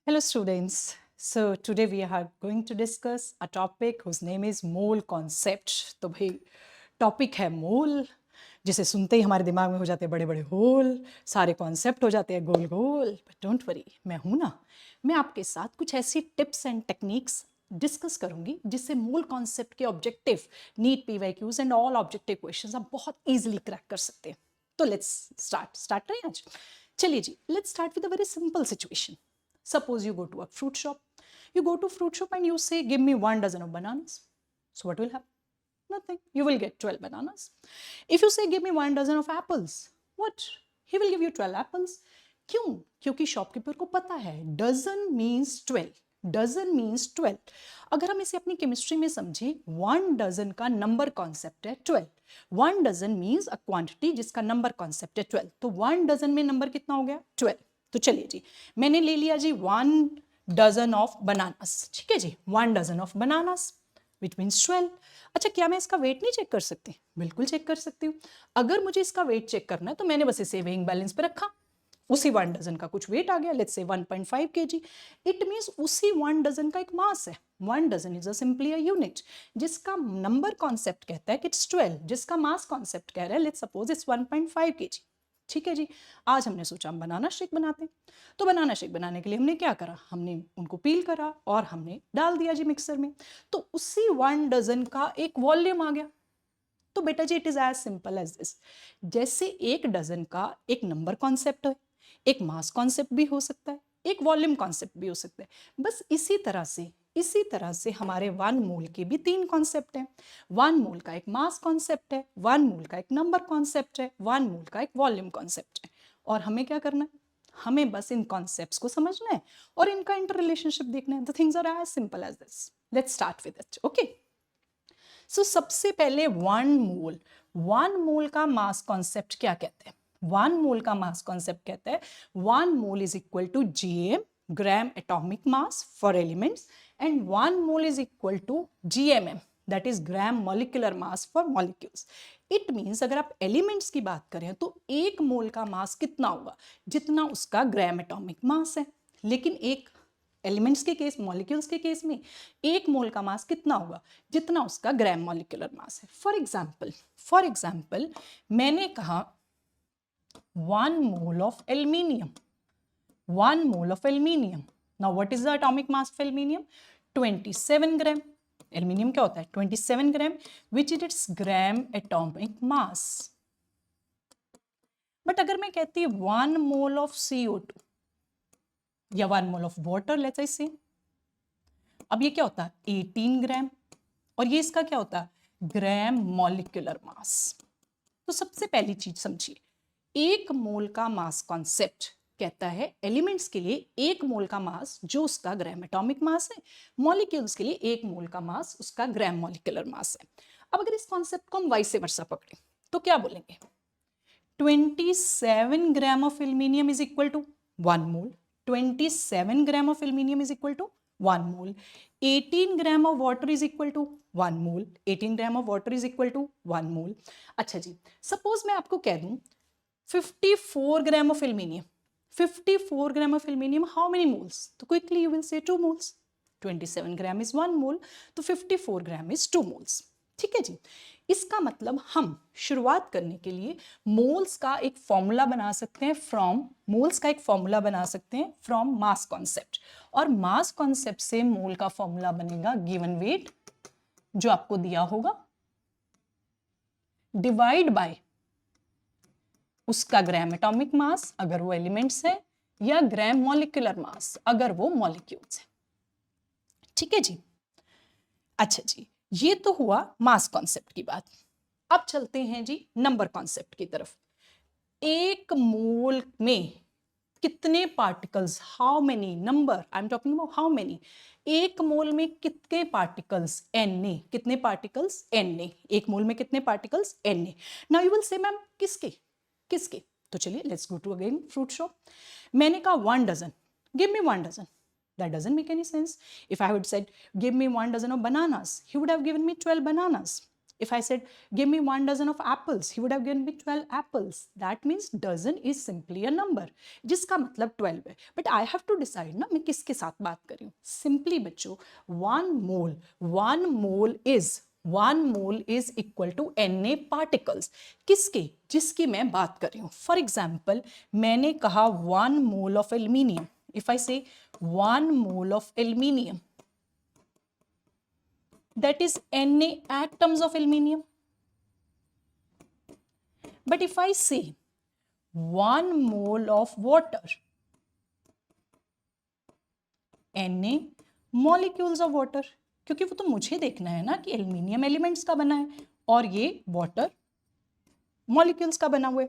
Hello students. So today we are going to discuss a topic whose name is mole concept. तो भाई topic है मोल, जिसे सुनते ही हमारे दिमाग में हो जाते हैं बड़े बड़े होल, सारे कॉन्सेप्ट हो जाते हैं गोल गोल. बट डोंट वरी, मैं हूं ना. मैं आपके साथ कुछ ऐसी टिप्स एंड टेक्निक्स डिस्कस करूंगी जिससे मूल कॉन्सेप्ट के objective, NEET PYQs and all objective questions आप बहुत इजीली क्रैक कर सकते हैं. तो लेट्स स्टार्ट रहे आज. चलिए जी, let's start with a very simple situation. Suppose you go to a fruit shop. You go to fruit shop and you say, give me 1 dozen of bananas. So what will happen? Nothing. You will get 12 bananas. If you say, give me 1 dozen of apples, what? He will give you 12 apples. क्यों? क्योंकि shopkeeper को पता है dozen means 12. Dozen means 12. अगर हम इसे अपनी chemistry में समझें, 1 डजन का नंबर कॉन्सेप्ट है 12. 1 डजन मीन्स अ क्वांटिटी जिसका नंबर कॉन्सेप्ट है 12. तो 1 डजन में नंबर कितना हो गया? 12. तो चलिए जी, मैंने ले लिया जी 1 डजन ऑफ बनानास. ठीक है जी, 1 dozen of bananas which means 12. अच्छा, क्या मैं इसका वेट नहीं चेक कर सकती? बिल्कुल चेक कर सकती हूँ. अगर मुझे इसका वेट चेक करना है तो मैंने बस इसे वेइंग बैलेंस पे रखा, उसी 1 डजन का कुछ वेट आ गया, let's say 1.5 kg. It means उसी 1 डजन का एक मास है. 1 dozen is a simply a unit जिसका नंबर कॉन्सेप्ट कहता है कि इट्स 12, जिसका मास कॉन्सेप्ट कह रहा है लेट्स सपोज इट्स 1.5 kg. ठीक है जी, आज हमने सोचा हम बनाना शेक बनाते हैं. तो बनाना शेक बनाने के लिए हमने क्या करा? हमने उनको पील करा और हमने डाल दिया जी मिक्सर में. तो उसी 1 डजन का एक वॉल्यूम आ गया. तो बेटा जी, it is as simple as this. जैसे एक डजन का एक नंबर कॉन्सेप्ट है, एक मास कॉन्सेप्ट भी हो सकता है, एक वॉल्यूम कॉन्सेप्ट भी हो सकता है. बस इसी तरह से हमारे 1 मोल के भी 3 कॉन्सेप्ट हैं. 1 मोल का एक मास कॉन्सेप्ट है, 1 मोल का एक नंबर कॉन्सेप्ट है, 1 मोल का एक वॉल्यूम कॉन्सेप्ट है. और हमें क्या करना है? हमें बस इन कॉन्सेप्ट्स को समझना है और इनका इंटर रिलेशनशिप देखना है. The things are as simple as this. Let's start with it. Okay, so सबसे पहले 1 मोल का मास कॉन्सेप्ट क्या कहते हैं? 1 मोल का मास कॉन्सेप्ट कहता है 1 mole is equal to GM, gram atomic mass for elements, and 1 mole is equal to GMM, that is gram molecular mass for molecules. It means अगर आप एलिमेंट्स की बात करें तो 1 मोल का मास कितना होगा? जितना उसका ग्राम एटॉमिक मास है. लेकिन एक एलिमेंट्स के केस, मॉलिक्यूल्स के केस में 1 मोल का मास कितना होगा? जितना उसका ग्राम मॉलिक्यूलर मास है. फॉर एग्जाम्पल मैंने कहा 1 mole of aluminium. 1 mole of aluminium. Now what is the atomic mass of aluminium? 27 gram. Aluminium क्या होता है? 27 gram, which is its gram atomic mass. But अगर मैं कहती 1 मोल ऑफ CO2 या 1 mole of water, let's say, अब ये क्या होता है? 18 ग्राम. और ये इसका क्या होता है? ग्राम मॉलिक्यूलर मास. तो सबसे पहली चीज समझिए, 1 मोल का मास कॉन्सेप्ट कहता है एलिमेंट्स के लिए 1 मोल का मास जो उसका ग्राम एटॉमिक मास है, मॉलिक्यूल्स के लिए 1 मोल का मास उसका ग्राम मॉलिक्यूलर मास है. अब अगर इस कॉन्सेप्ट को हम वाइस वर्सा पकड़े तो क्या बोलेंगे? 27 gram of aluminium is equal to 1 mole. 27 gram of aluminium is equal to 1 mole. 18 gram of water is equal to 1 mole. 18 gram of water is equal to 1 mole. अच्छा जी, suppose मैं आपको कह दूं 54 gram of aluminium. 54 gram of aluminium, how many moles? तो quickly you will say 2 moles. 27 gram is 1 मोल, तो 54 gram is 2 moles. ठीक है जी, इसका मतलब हम शुरुआत करने के लिए मोल्स का एक फॉर्मूला बना सकते हैं फ्रॉम मास कॉन्सेप्ट. और मास कॉन्सेप्ट से मोल का फॉर्मूला बनेगा गिवन वेट, जो आपको दिया होगा, डिवाइड बाय उसका ग्राम एटॉमिक मास अगर वो एलिमेंट्स है, या ग्राम मॉलिक्यूलर मास अगर वो मॉलिक्यूल्स है. ठीक है जी. अच्छा जी, ये तो हुआ मास कॉन्सेप्ट की बात. अब चलते हैं जी नंबर कॉन्सेप्ट की तरफ. 1 मोल में कितने particles, how many number, I am talking about how many. 1 mole में कितने पार्टिकल्स? Na. कितने पार्टिकल्स? Na. 1 मोल में कितने particles? Na. Now you will say ma'am किसके? तो चलिए let's go to again fruit shop. मैंने कहा 1 dozen, give me 1 dozen. That doesn't make any sense. If I would said, give me 1 dozen of bananas, he would have given me 12 bananas. If I said, give me 1 dozen of apples, he would have given me 12 apples. That means dozen is simply a number, जिसका मतलब 12 है. But I have to decide ना मैं किसके साथ बात कर रही हूँ. Simply बच्चों, 1 mole is equal to Na particles. किसके? जिसकी मैं बात कर रही हूँ. For example, मैंने कहा 1 mole of aluminium. If I say 1 mole of aluminium, that is Na atoms of aluminium. But if I say 1 mole of water, Na molecules of water, क्योंकि वो तो मुझे देखना है ना कि एल्यूमिनियम एलिमेंट्स का बना है और ये वाटर मॉलिक्यूल्स का बना हुआ है.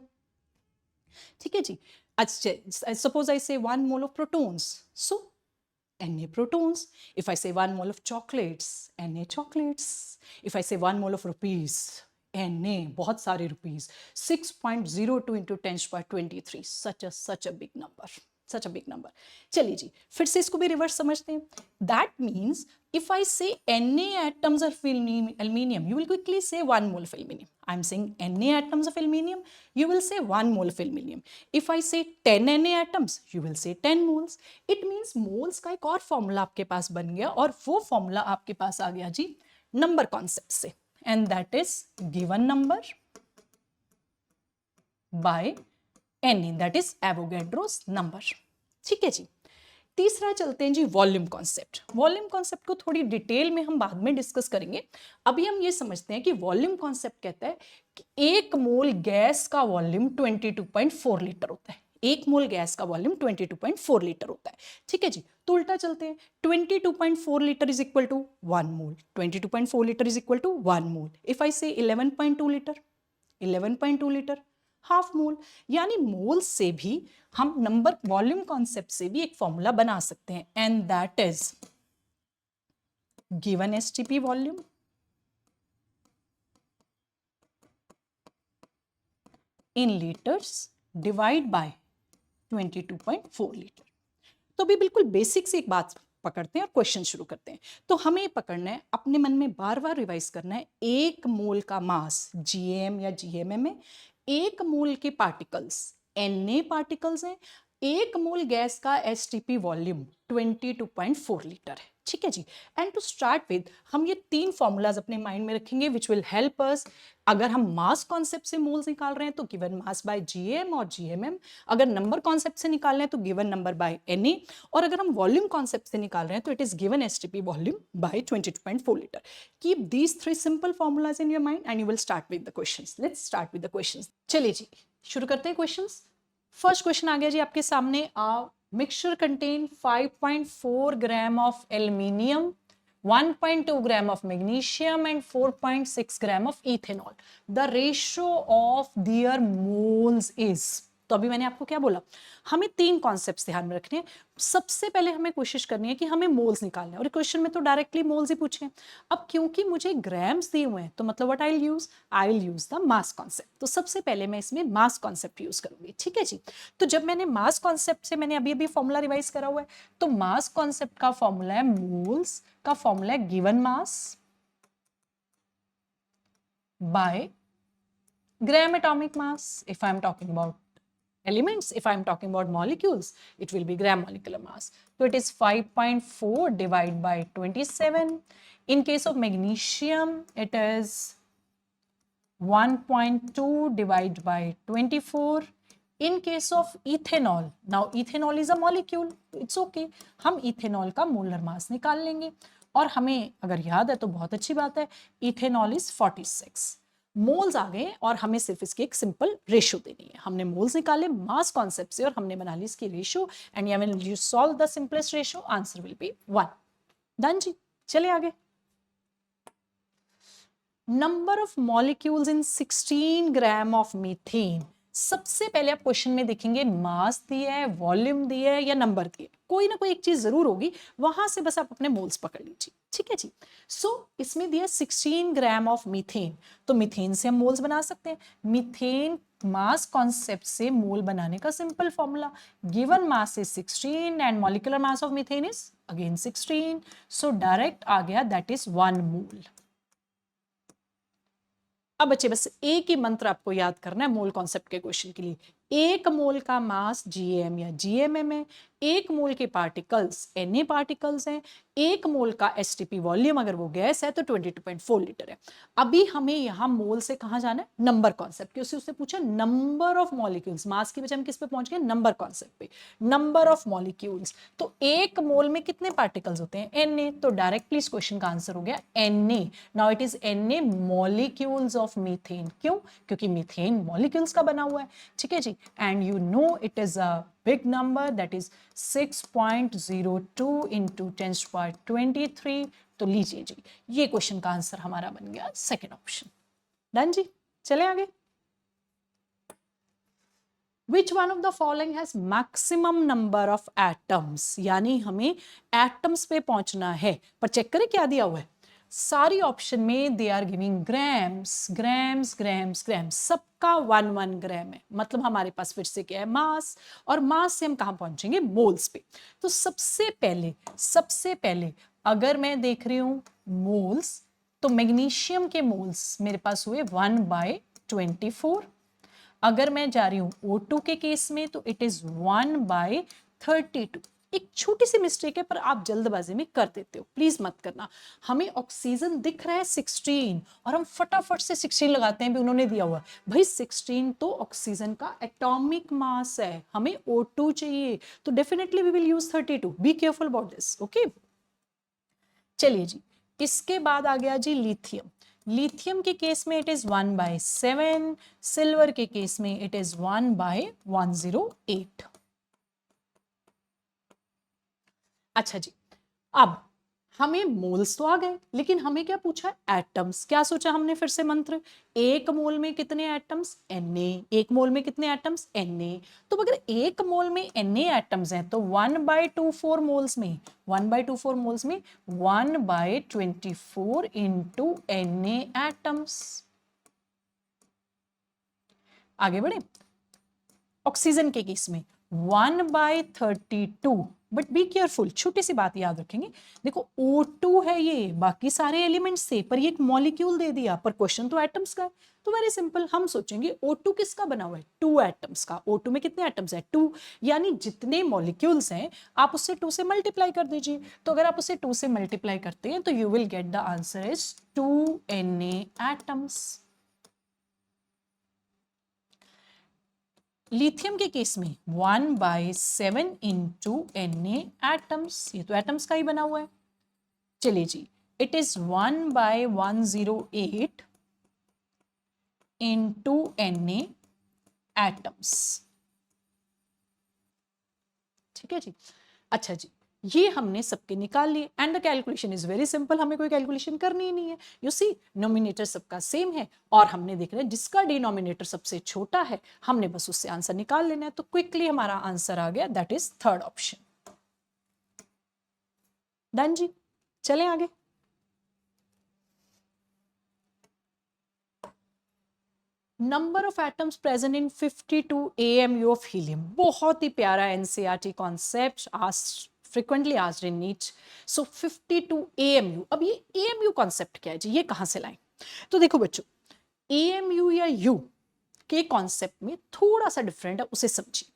ठीक है जी. अच्छा, सपोज आई से 1 mole of protons, so Na protons. If I say 1 mole of chocolates, Na chocolates. If I say 1 mole of rupees, Na, बहुत सारे rupees. 6.02 into 10⁻23. Such a big number. Such a big number. चलिए जी, फिर से इसको भी reverse समझते हैं. That means if I say Na atoms of aluminium, you will quickly say 1 mole of aluminium. I'm saying Na atoms of aluminium, you will say 1 mole of aluminium. If I say 10 Na atoms, you will say 10 moles. It means moles का एक और formula आपके पास बन गया और वो formula आपके पास आ गया जी नंबर कॉन्सेप्ट से. And that is given number by Na, that is Avogadro's number. ठीक है जी. तीसरा चलते हैं जी वॉल्यूम कॉन्सेप्ट. वॉल्यूम कॉन्सेप्ट को थोड़ी डिटेल में हम बाद में डिस्कस करेंगे. अभी हम ये समझते हैं कि वॉल्यूम कॉन्सेप्ट कहता है कि 1 मोल गैस का वॉल्यूम 22.4 लीटर होता है. 1 मोल गैस का वॉल्यूम 22.4 लीटर होता है. ठीक है जी. तो उल्टा चलते हैं. 22.4 litre is equal to 1 mole. 22.4 litre is equal to 1 mole. If I say 11.2 litre, 11.2 litre half mole. यानी मोल से भी हम नंबर वॉल्यूम कॉन्सेप्ट से भी एक फॉर्मूला बना सकते हैं. And that is given STP volume in litres divide by 22.4 litre. तो भी बिल्कुल बेसिक से एक बात पकड़ते हैं और क्वेश्चन शुरू करते हैं. तो हमें पकड़ना है, अपने मन में बार बार रिवाइज करना है. 1 मोल का मास जीएम या जीएमएम में, 1 मोल के पार्टिकल्स Na पार्टिकल्स हैं, 1 मोल गैस का एसटीपी वॉल्यूम 22.4 लीटर है. ठीक है जी. एंड टू स्टार्ट विद हम ये 3 फॉर्मूलाज अपने माइंड में रखेंगे विच विल हेल्प अस. अगर हम मास कॉन्सेप्ट से मोल्स निकाल रहे हैं तो गिवन मास बाय जीएम और जीएमएम. अगर नंबर कॉन्सेप्ट से निकाल रहे हैं तो गिवन नंबर बाय Na. और अगर हम वॉल्यूम कॉन्सेप्ट से निकाल रहे हैं तो it is given STP volume by 22.4 litre. Keep these 3 simple formulas in your mind and you will start with the questions. Let's start with the questions. चलिए जी, शुरू करते हैं क्वेश्चंस. फर्स्ट क्वेश्चन आ गया जी आपके सामने. Mixture contain 5.4 gram of aluminium, 1.2 gram of magnesium and 4.6 gram of ethanol. The ratio of their moles is. तो अभी मैंने आपको क्या बोला, हमें 3 कॉन्सेप्ट्स ध्यान में रखने हैं. सबसे पहले हमें कोशिश करनी है कि हमें मोल्स निकालने हैं और क्वेश्चन में तो डायरेक्टली मोल्स ही पूछे हैं. अब क्योंकि मुझे ग्राम्स दिए हुए हैं तो मतलब what I will use the mass concept. तो सबसे पहले मैं इसमें मास कॉन्सेप्ट यूज करूंगी. ठीक है जी. तो जब मैंने मास कॉन्सेप्ट से मैंने अभी फॉर्मूला रिवाइज करा हुआ है, तो मास कॉन्सेप्ट का फॉर्मूला है, मोल्स का फॉर्मूला है given mass by gram atomic mass. If I am talking about elements, if I am talking about molecules, it will be gram molecular mass. So it is 5.4 divided by 27. In case of magnesium, it is 1.2 divided by 24. In case of ethanol, now ethanol is a molecule, it's okay. हम ethanol का molar mass निकाल लेंगे और हमें अगर याद है तो बहुत अच्छी बात है, ethanol is 46. मोल्स आ गए और हमें सिर्फ इसकी एक सिंपल रेशियो देनी है. हमने मोल्स निकाले मास कॉन्सेप्ट से और हमने बना ली इसकी ratio. And when you solve the simplest ratio, answer will be 1. Done जी. चलिए आगे. Number of molecules in 16 gram of methane. सबसे पहले आप क्वेश्चन में देखेंगे मास दिया है, वॉल्यूम दिया है या नंबर दिया है, कोई ना कोई एक चीज जरूर होगी, वहां से बस आप अपने मोल्स पकड़ लीजिए. ठीक है जी. सो इसमें दिया 16 ग्राम ऑफ मीथेन. तो मीथेन से हम मोल्स बना सकते हैं. मीथेन मास कॉन्सेप्ट से मोल बनाने का simple formula, given mass is 16 and molecular mass of methane is again 16. So direct आ गया, दैट इज 1 मोल. अब बच्चे बस एक ही मंत्र आपको याद करना है मोल कॉन्सेप्ट के क्वेश्चन के लिए। एक मोल का मास जीएम या जीएमएम है, एक मोल के पार्टिकल्स Na पार्टिकल्स हैं, एक मोल का एसटीपी वॉल्यूम अगर वो गैस है तो 22.4 लीटर है। अभी हमें यहाँ मोल से कहाँ जाना है, नंबर कॉन्सेप्ट, क्योंकि उससे पूछा नंबर ऑफ मॉलिक्यूल्स, मास की बजाय हम किस पे पहुंच गए, नंबर कॉन्सेप्ट पे, नंबर ऑफ मॉलिक्यूल्स। तो एक मोल में कितने पार्टिकल्स होते हैं, Na, तो डायरेक्टली इस क्वेश्चन का आंसर हो गया Na। Now it is Na molecules of methane. क्यों, क्योंकि मीथेन मॉलिक्यूल्स का बना हुआ है, ठीक है जी। And you know it is a big number, that is 6.02 into 10⁻23। तो लीजिए जी, ये क्वेश्चन का आंसर हमारा बन गया सेकेंड ऑप्शन। डन जी, चले आगे। Which one of the following has maximum number of atoms? यानी हमें एटम्स पे पहुंचना है, पर चेक करें क्या दिया हुआ है। सारी ऑप्शन में they are giving grams grams grams grams, सबका 1 ग्राम है। मतलब हमारे पास फिर से क्या है, मास, और मास से हम कहां पहुंचेंगे, मोल्स पे। तो सबसे पहले अगर मैं देख रही हूं मोल्स, तो मैग्नीशियम के मोल्स मेरे पास हुए 1/24। अगर मैं जा रही हूं O2 के केस में तो इट इज 1/32। एक छोटी सी मिस्टेक है पर आप जल्दबाजी में कर देते हो, प्लीज मत करना। हमें ऑक्सीजन दिख रहा है 16 और हम फटाफट से 16 लगाते हैं, भी उन्होंने दिया हुआ भाई 16 तो ऑक्सीजन का एटॉमिक मास है, हमें O2 चाहिए, तो definitely we will use 32। Be careful about this, okay. चलिए जी, इसके बाद आ गया जी लिथियम। लिथियम के केस में इट इज 1/7, सिल्वर के केस में इट इज 1/108। अच्छा जी, अब हमें मोल्स तो आ गए, लेकिन हमें क्या पूछा, एटम्स। क्या सोचा हमने फिर से मंत्र, एक मोल में कितने एटम्स, Na। एक मोल में कितने एटम्स, Na। तो अगर एक मोल में Na एटम्स हैं तो 1/24 मोल्स में 1/24 इंटू Na एटम्स। आगे बढ़े, ऑक्सीजन के केस में 1/32। बट बी केयरफुल, छोटी सी बात याद रखेंगे, देखो O2 है ये, बाकी सारे एलिमेंट्स से, पर ये एक मॉलिक्यूल दे दिया, पर क्वेश्चन तो एटम्स का है। तो वेरी सिंपल, हम सोचेंगे O2 किसका बना हुआ है, 2 एटम्स का। O2 में कितने एटम्स है, 2, यानी जितने मॉलिक्यूल्स हैं आप उससे 2 से मल्टीप्लाई कर दीजिए। तो अगर आप उसे 2 से मल्टीप्लाई करते हैं तो you will get the answer is 2 Na atoms. Lithium के केस में 1/7 इंटू Na एटम्स, ये तो एटम्स का ही बना हुआ है। चलिए जी, it is 1/108 into Na atoms, ठीक है जी। अच्छा जी, ये हमने सबके निकाल लिए and the calculation is very simple, हमें कोई कैलकुलेशन करनी ही नहीं है। यू सी, नोमिनेटर सबका सेम है और हमने देख रहे हैं जिसका डिनोमिनेटर सबसे छोटा है हमने बस उससे आंसर निकाल लेना है। तो क्विकली हमारा आंसर आ गया, that is third option. Done जी, चलें आगे। Number of atoms present in 52 AMU of helium, बहुत ही प्यारा NCERT concept, asked frequently asked in NEET. So 52 AMU, अब ये AMU कॉन्सेप्ट क्या है जी, ये कहां से लाएं। तो देखो बच्चों, AMU या U के कॉन्सेप्ट में थोड़ा सा डिफरेंट है, उसे समझिए।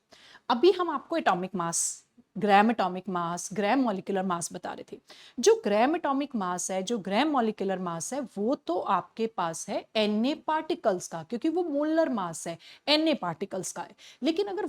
अभी हम आपको एटॉमिक मास, ग्राम एटॉमिक मास, ग्राम मॉलिक्यूलर मास बता रहे थे। जो ग्राम एटॉमिक मास है, जो ग्राम मॉलिक्यूलर मास है, वो तो आपके पास है Na पार्टिकल्स का, क्योंकि वो मोलर मास है, Na पार्टिकल्स का है। लेकिन अगर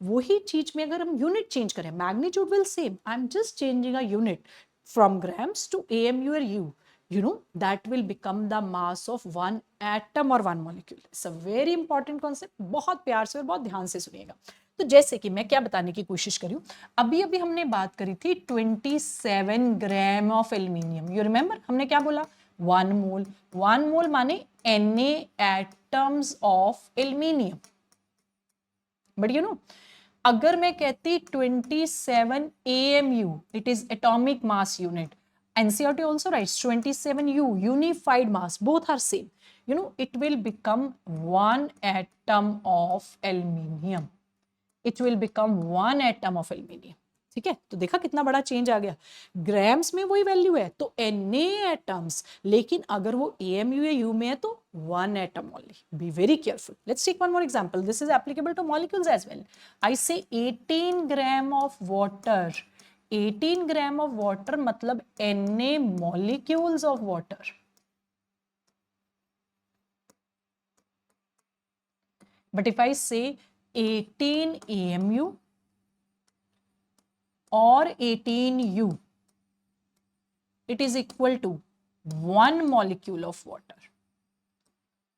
वही चीज में अगर हम यूनिट चेंज करें, magnitude will same, I am just changing a unit from grams to AMU और U, you know that will become the mass of one atom or one molecule. It's a very important concept, बहुत प्यार से और बहुत ध्यान से सुनिएगा। तो जैसे कि मैं क्या बताने की कोशिश करी हूं, अभी अभी हमने बात करी थी 27 gram of aluminium. You remember हमने क्या बोला, 1 मोल माने Na atoms of aluminium. But you know, अगर मैं कहती 27 AMU, it is atomic mass unit, NCERT also writes 27U, unified mass, both are same. You know, it will become 1 atom of aluminium. It will become 1 atom of aluminium. ठीक है, तो देखा कितना बड़ा change आ गया। ग्राम्स में वही value है तो Na एटम्स, लेकिन अगर वो AMU या U में है तो 1 atom only. Be very careful. Let's take one more example, this is applicable to molecules as well. I say 18 gram of water, 18 gram of water मतलब Na molecules of water. But if I say 18 AMU or 18U, it is equal to 1 molecule of water.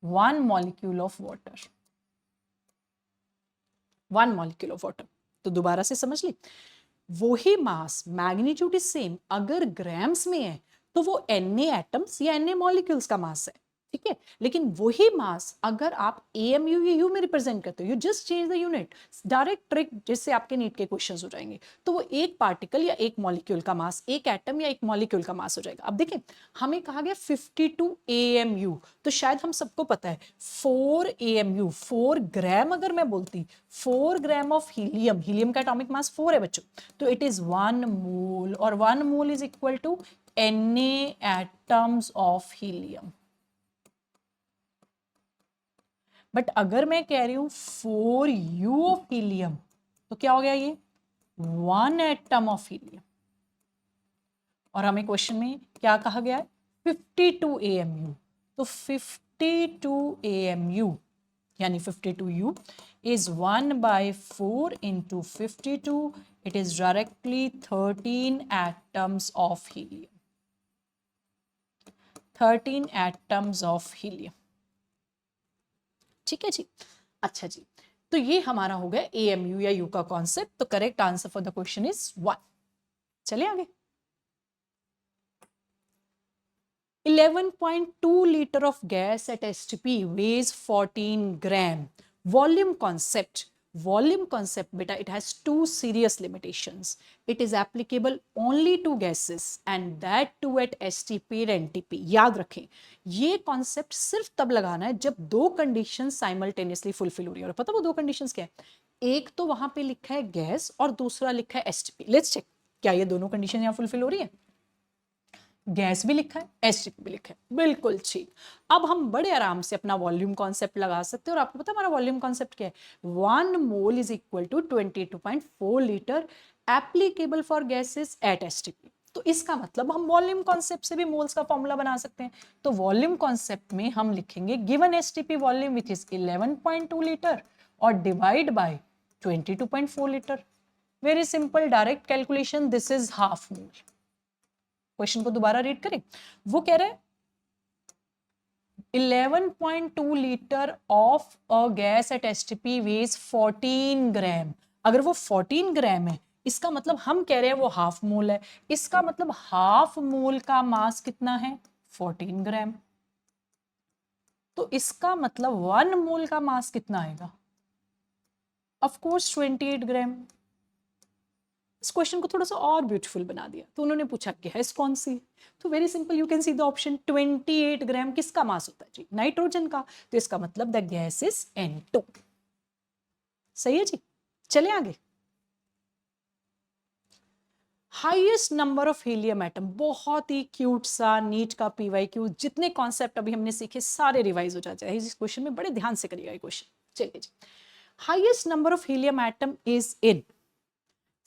1 molecule of water. 1 molecule of water. तो दोबारा से समझ ली, वही मास, magnitude is same, अगर grams में है तो वो Na एटम्स या Na मॉलिक्यूल्स का मास है, ठीक है। लेकिन वही मास अगर आप AMU या U में रिप्रेजेंट करते हो, you just change the unit, direct trick जिससे आपके नीट के क्वेश्चंस हो जाएंगे, तो वो एक पार्टिकल या एक मॉलिक्यूल का मास, एक एटम या एक मॉलिक्यूल का मास हो जाएगा। अब देखें, हमें कहा गया 52 AMU, तो शायद हम सबको पता है 4 AMU, 4 ग्राम अगर मैं बोलती, 4 ग्राम ऑफ हीलियम, हीलियम का एटॉमिक मास 4 है बच्चों, तो इट इज 1 मोल, और 1 mole is equal to Na atoms of helium. But अगर मैं कह रही हूं 4U ऑफ हीलियम, तो क्या हो गया ये 1 एटम ऑफ हीलियम। और हमें क्वेश्चन में क्या कहा गया है 52 AMU, तो 52 AMU यानी 52U is 1/4 into 52, it is directly 13 atoms of helium, 13 atoms of helium। ठीक है जी। अच्छा जी, तो ये हमारा हो गया AMU या U का कॉन्सेप्ट, तो correct answer for the question is 1। चलिए आगे। 11.2 liter of gas at STP weighs 14 gram. Volume concept. Volume concept, beta, it has two serious limitations. It is applicable only to gases and that too at STP and NTP. याद रखें, ये concept सिर्फ तब लगाना है जब दो condition simultaneously fulfil हो रही है। और पता वो दो कंडीशंस क्या है, एक तो वहां पे लिखा है गैस और दूसरा लिखा है STP। लेट्स चेक, क्या ये दोनों कंडीशन यहाँ फुलफिल हो रही है? गैस भी लिखा है, एसटीपी भी लिखा है, बिल्कुल ठीक। अब हम बड़े आराम से अपना वॉल्यूम कॉन्सेप्ट लगा सकते हैं। और आपको पता है हमारा वॉल्यूम कॉन्सेप्ट क्या है, 1 mole is equal to 22.4 litre applicable for gases at STP. तो इसका मतलब हम वॉल्यूम कॉन्सेप्ट से भी मोल्स का फॉर्मूला बना सकते हैं। तो वॉल्यूम कॉन्सेप्ट में हम लिखेंगे given STP volume which is 11.2 litre और divide by 22.4 litre. Very simple direct calculation, this is half mole. Question को दोबारा रीड करें, वो कह रहे हैं 11.2 litre of a gas at STP weighs 14 gram. अगर वो 14 ग्राम है, इसका मतलब हम कह रहे हैं वो हाफ मोल है, इसका मतलब हाफ मोल का मास कितना है 14 ग्राम। तो इसका मतलब 1 मोल का मास कितना आएगा, ऑफ कोर्स 28 ग्राम। इस क्वेश्चन को थोड़ा सा और ब्यूटीफुल बना दिया, तो उन्होंने पूछा गैस कौन सी, तो very simple, you can see the option 28 ग्राम किसका मास होता है जी, नाइट्रोजन का। तो इसका मतलब द गैस इज N2। सही है जी। चले आगे। Highest number of helium atom, बहुत ही क्यूट सा नीट का PYQ, जितने कॉन्सेप्ट अभी हमने सीखे सारे रिवाइज हो जाते हैं इस क्वेश्चन में, बड़े ध्यान से करिएगा ये क्वेश्चन। चलिए जी, highest number of helium atom is in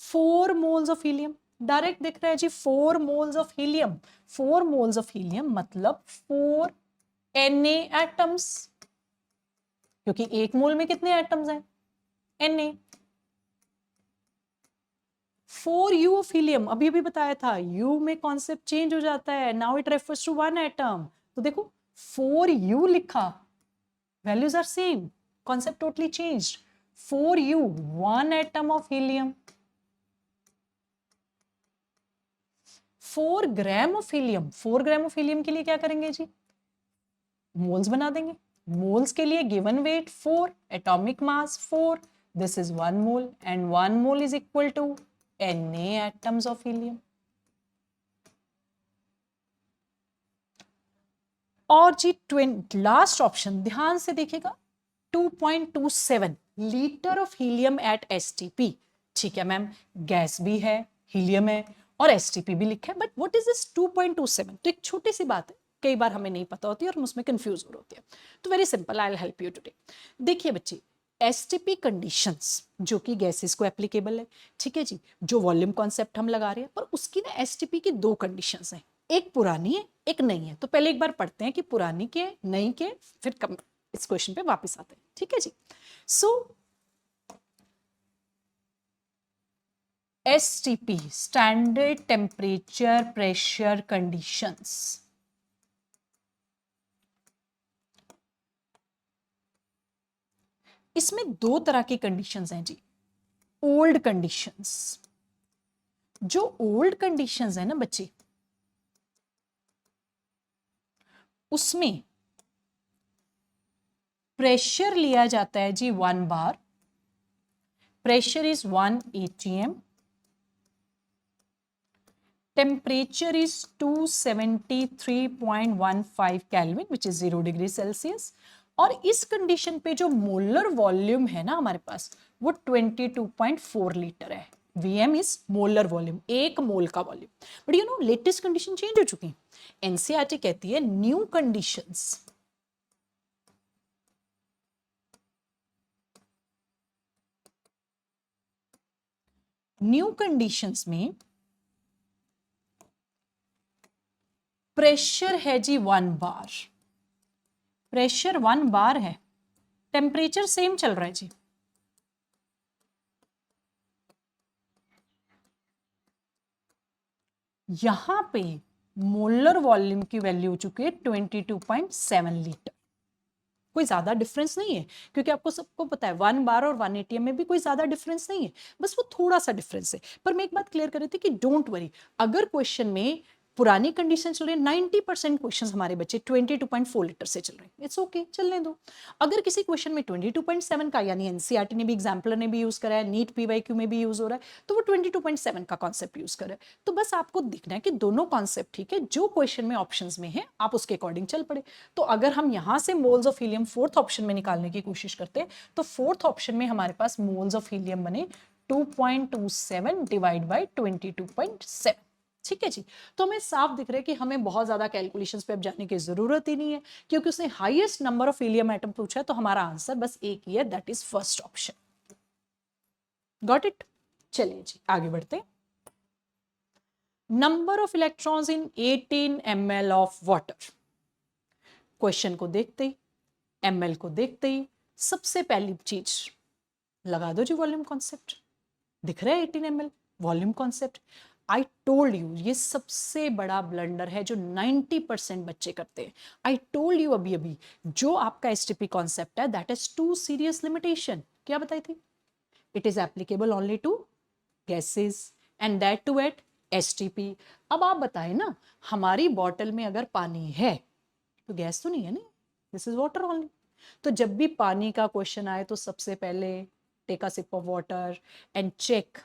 4 moles of helium. Direct दिख रहा है जी 4 moles of helium. 4 moles of helium मतलब 4 Na एटम्स, क्योंकि एक मोल में कितने एटम्स हैं Na। 4U ऑफ हीलियम, अभी भी बताया था U में कॉन्सेप्ट चेंज हो जाता है, now it refers to 1 atom. तो देखो 4U लिखा, values are same, concept totally changed. 4U 1 atom of helium. 4 gram of helium, 4 gram of helium के लिए क्या करेंगे जी, मोल्स बना देंगे। मोल्स के लिए given weight 4, atomic mass 4, this is 1 mole and 1 mole is equal to Na atoms of helium. और जी लास्ट ऑप्शन ध्यान से देखिएगा, 2.27 litre of helium at STP। ठीक है मैम, गैस भी है, हीलियम है और एसटीपी भी लिखा है, बट व्हाट इज दिस 2.27? तो एक छोटी सी बात है, कई बार हमें नहीं पता होती और हम उसमें कंफ्यूज हो होते हैं। तो very simple, I will help you today. देखिए बच्चे, एसटीपी कंडीशंस जो कि गैसेस को एप्लीकेबल है, ठीक है जी, जो वॉल्यूम कॉन्सेप्ट हम लगा रहे हैं, पर उसकी ना एसटीपी की दो कंडीशंस हैं, एक पुरानी है एक नई है। तो पहले एक बार पढ़ते हैं कि पुरानी के नई के, फिर इस क्वेश्चन पे वापस आते हैं, ठीक है जी। So STP standard temperature pressure conditions, इसमें दो तरह की कंडीशंस हैं जी। ओल्ड कंडीशंस, जो ओल्ड कंडीशंस है ना बच्चे, उसमें प्रेशर लिया जाता है जी 1 bar, pressure is 1 atm, temperature is 273.15 kelvin which is 0 degree Celsius. और इस कंडीशन पे जो मोलर वॉल्यूम है ना हमारे पास, वो 22.4 लीटर है। Vm इज मोलर वॉल्यूम, एक मोल का volume. But you know latest condition change हो चुकी है। एनसीईआरटी कहती है न्यू कंडीशंस, न्यू कंडीशंस में प्रेशर है जी 1 बार, प्रेशर 1 बार है, टेम्परेचर सेम चल रहा है जी। यहां पे मोलर वॉल्यूम की वैल्यू हो चुकी है 22.7 लीटर। कोई ज्यादा डिफरेंस नहीं है, क्योंकि आपको सबको पता है 1 बार और 1 एटीएम में भी कोई ज्यादा डिफरेंस नहीं है, बस वो थोड़ा सा डिफरेंस है। पर मैं एक बात क्लियर कर रही थी कि डोंट वरी, अगर क्वेश्चन में पुरानी कंडीशन चल रही है, 90% क्वेश्चन हमारे बच्चे 22.4 लीटर से चल रहे हैं, इट्स ओके, चलने दो। अगर किसी क्वेश्चन में 22.7 का, यानी एनसीईआरटी ने भी, एग्जाम्पलर ने भी यूज करा है, नीट पीवाईक्यू में भी यूज हो रहा है, तो वो 22.7 का कॉन्सेप्ट यूज कर रहा है। तो बस आपको दिखना है कि दोनों कॉन्सेप्ट ठीक है, जो क्वेश्चन में ऑप्शंस में है आप उसके अकॉर्डिंग चल पड़े। तो अगर हम यहां से moles of helium fourth option में निकालने की कोशिश करते हैं, तो फोर्थ ऑप्शन में हमारे पास मोल्स ऑफ हीलियम बने 2.27 डिवाइड बाई 22.7। ठीक है जी। तो हमें साफ दिख रहा है कि हमें बहुत ज्यादा कैलकुलेशंस पे अब जाने की जरूरत ही नहीं है, क्योंकि उसने highest number of helium atom पूछा है, तो हमारा आंसर बस एक ही है, that is first option. Got it? चलिए जी आगे बढ़ते। Number of electrons in 18 ml of water. Question को देखते ही, ml को देखते ही सबसे पहली चीज लगा दो जी वॉल्यूम कॉन्सेप्ट। दिख रहा है 18 ml volume concept. I told you ये सबसे बड़ा ब्लंडर है जो 90% बच्चे करते हैं। आई टोल्ड यू अभी अभी, जो आपका एसटीपी कॉन्सेप्ट है that is two serious limitation. क्या बताई थी? It is applicable only to gases and that too at STP. अब आप बताएं ना, हमारी बॉटल में अगर पानी है तो गैस तो नहीं है ना, दिस इज वाटर ओनली। तो जब भी पानी का क्वेश्चन आए तो सबसे पहले take a sip of water and check,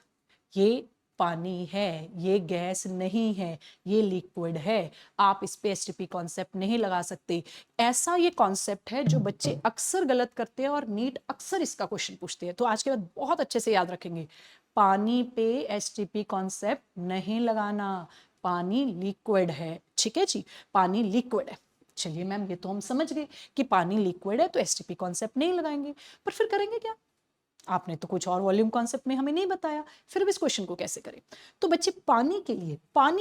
ये पानी है, ये गैस नहीं है, ये लिक्विड है। आप इस पे एसटीपी कॉन्सेप्ट नहीं लगा सकते। ऐसा ये कॉन्सेप्ट है जो बच्चे अक्सर गलत करते हैं और नीट अक्सर इसका क्वेश्चन पूछते हैं। तो आज के बाद बहुत अच्छे से याद रखेंगे, पानी पे एसटीपी कॉन्सेप्ट नहीं लगाना, पानी लिक्विड है। ठीक है जी, पानी लिक्विड है। चलिए मैम ये तो हम समझ गए कि पानी लिक्विड है तो एसटीपी कॉन्सेप्ट नहीं लगाएंगे, पर फिर करेंगे क्या? आपने तो कुछ और वॉल्यूम कॉन्सेप्ट में हमें नहीं बताया, फिर अब इस क्वेश्चन को कैसे करें? तो बच्चे पानी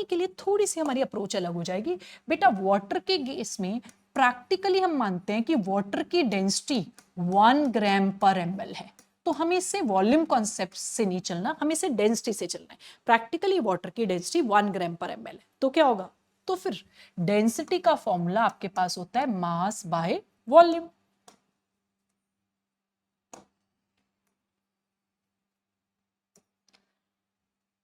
के लिए थोड़ी सी हमारी अप्रोच अलग हो जाएगी। बेटा वाटर के केस में प्रैक्टिकली हम मानते हैं कि वाटर की डेंसिटी 1 ग्राम पर ml है, तो हमें इससे वॉल्यूम कॉन्सेप्ट से नहीं चलना, हमें इसे डेंसिटी से चलना है। प्रैक्टिकली वाटर की डेंसिटी 1 ग्राम पर ml है, तो क्या होगा? तो फिर डेंसिटी का फॉर्मूला आपके पास होता है मास बाय वॉल्यूम।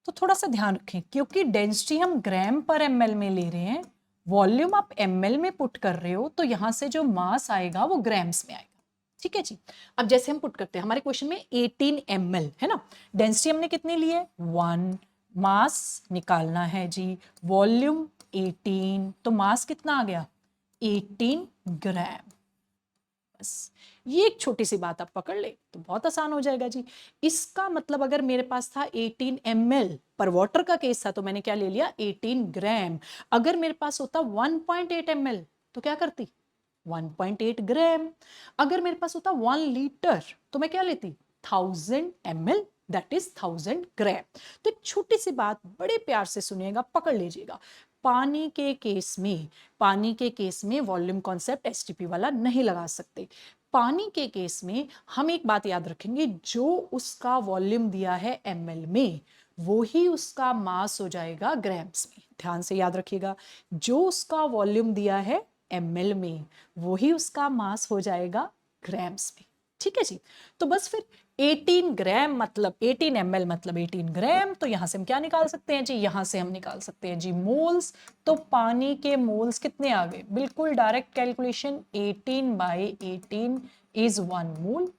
तो थोड़ा सा ध्यान रखें, क्योंकि डेंसिटी हम ग्राम पर ml में ले रहे हैं, वॉल्यूम आप ml में पुट कर रहे हो, तो यहां से जो मास आएगा वो ग्राम्स में आएगा। ठीक है जी। अब जैसे हम पुट करते हैं, हमारे क्वेश्चन में 18 ml है ना, डेंसिटी हमने कितनी ली है? 1, मास निकालना है जी, वॉल्यूम 18, तो मास कितना आ गया? 18 ग्राम। बस ये एक छोटी सी बात आप पकड़ ले तो बहुत आसान हो जाएगा जी। इसका मतलब अगर मेरे पास था 18 ml, पर वाटर का केस था तो मैंने क्या ले लिया 18 ग्राम। अगर मेरे पास होता 1.8 ml तो क्या करती 1.8 ग्राम। अगर मेरे पास होता 1 लीटर तो मैं क्या लेती 1000 ml, दैट इज 1000 ग्राम। तो एक छोटी सी बात बड़े प्यार से सुनिएगा, पकड़ लीजिएगा। पानी के केस में वॉल्यूम कॉन्सेप्ट एसटीपी वाला नहीं लगा सकते। पानी के केस में हम एक बात याद रखेंगे, जो उसका वॉल्यूम दिया है ml में वो ही उसका मास हो जाएगा ग्राम्स में। ध्यान से याद रखिएगा, जो उसका वॉल्यूम दिया है ml में वो ही उसका मास हो जाएगा ग्राम्स में। ठीक है जी। तो बस फिर 18 ग्राम मतलब 18 ml मतलब 18 ग्राम, तो यहां से हम क्या निकाल सकते हैं जी, यहां से हम निकाल सकते हैं जी मोल्स। तो पानी के मोल्स कितने आ गए, बिल्कुल direct calculation, 18/18 is 1 mole.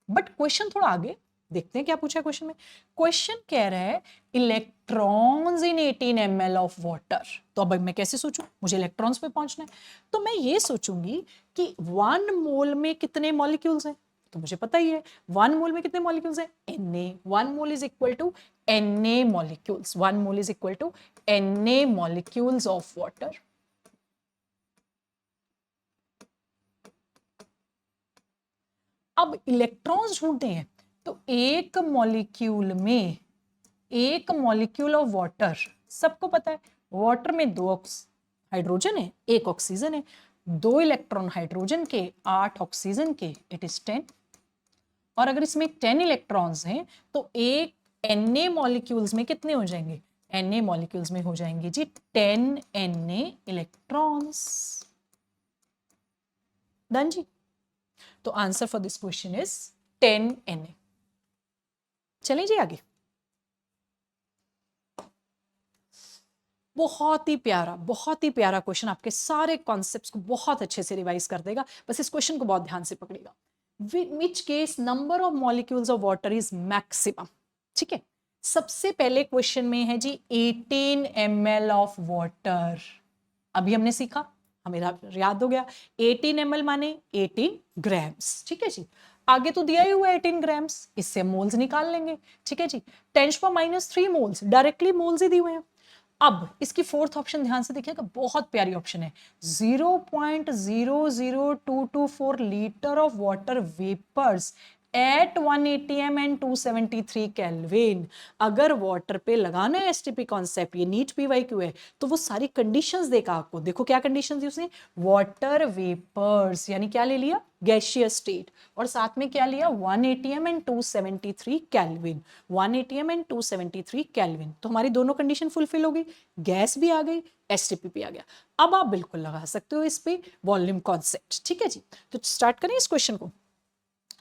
But question थोड़ा आगे देखते हैं क्या पूछा है क्वेश्चन में। क्वेश्चन कह रहा है electrons in 18 ml of water. तो अब मैं कैसे सोचूं, मुझे इलेक्ट्रॉन्स पे पहुंचना है, तो मैं ये सोचूंगी कि 1 मोल में कितने मॉलिक्यूल्स हैं, तो मुझे पता ही है 1 मोल में कितने मॉलिक्यूल्स हैं, Na। 1 mole is equal to Na molecules, 1 mole is equal to Na molecules of water. अब इलेक्ट्रॉन्स ढूंढते हैं, तो एक मॉलिक्यूल ऑफ वाटर, सबको पता है वाटर में 2 हाइड्रोजन है, 1 ऑक्सीजन है, 2 इलेक्ट्रॉन हाइड्रोजन के, 8 ऑक्सीजन के, इट इज 10। और अगर इसमें 10 इलेक्ट्रॉन्स हैं तो एक Na मॉलिक्यूल्स में कितने हो जाएंगे, Na मॉलिक्यूल्स में हो जाएंगे जी 10 Na इलेक्ट्रॉन्स। डन जी। तो answer for this question is 10 Na। चलिए जी आगे। बहुत ही प्यारा क्वेश्चन, आपके सारे कॉन्सेप्ट्स को बहुत अच्छे से रिवाइज कर देगा। बस इस क्वेश्चन को बहुत ध्यान से पकड़िएगा। Which case number of molecules of water is maximum. ठीक है, सबसे पहले क्वेश्चन में है जी 18 ml ऑफ वाटर। अभी हमने सीखा, हमें याद हो गया 18 ml माने 18 ग्राम्स। ठीक है जी, आगे तो दिया ही हुआ है 18 ग्राम्स, इससे हम मोल्स निकाल लेंगे। ठीक है जी, 10⁻³ मोल्स, डायरेक्टली मोल्स ही दिए हुए हैं। अब इसकी फोर्थ ऑप्शन ध्यान से देखिएगा, बहुत प्यारी ऑप्शन है, 0.00224 litre of water vapours at 180 m and 273 kelvin. अगर वाटर पे लगाना है एसटीपी कॉन्सेप्ट, ये नीट पीवाईक्यू है, तो वो सारी कंडीशंस देगा आपको। देखो क्या कंडीशंस दी उसने, वाटर वेपर्स यानी क्या ले लिया, गैसियस स्टेट, और साथ में क्या लिया 180 m and 273 kelvin. 180 m and 273 kelvin, तो हमारी दोनों कंडीशन फुलफिल हो गई, गैस भी आ गई, एसटीपी भी आ गया। अब आप बिल्कुल लगा सकते हो इस पे वॉल्यूम कॉन्सेप्ट। ठीक है जी, तो स्टार्ट करें इस क्वेश्चन को।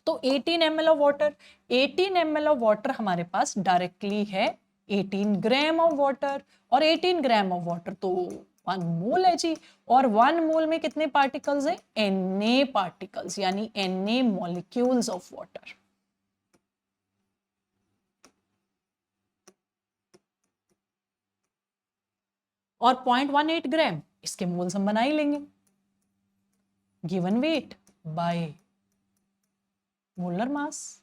तो 18 ml of water, 18 ml of water हमारे पास डायरेक्टली है 18 ग्राम ऑफ वाटर, और 18 ग्राम ऑफ वाटर तो 1 मोल है जी। और 1 मोल में कितने पार्टिकल्स हैं, Na पार्टिकल्स, यानी Na मॉलिक्यूल्स ऑफ वाटर। और 0.18 ग्राम इसके मोल्स हम बना ही लेंगे, given weight by molar mass.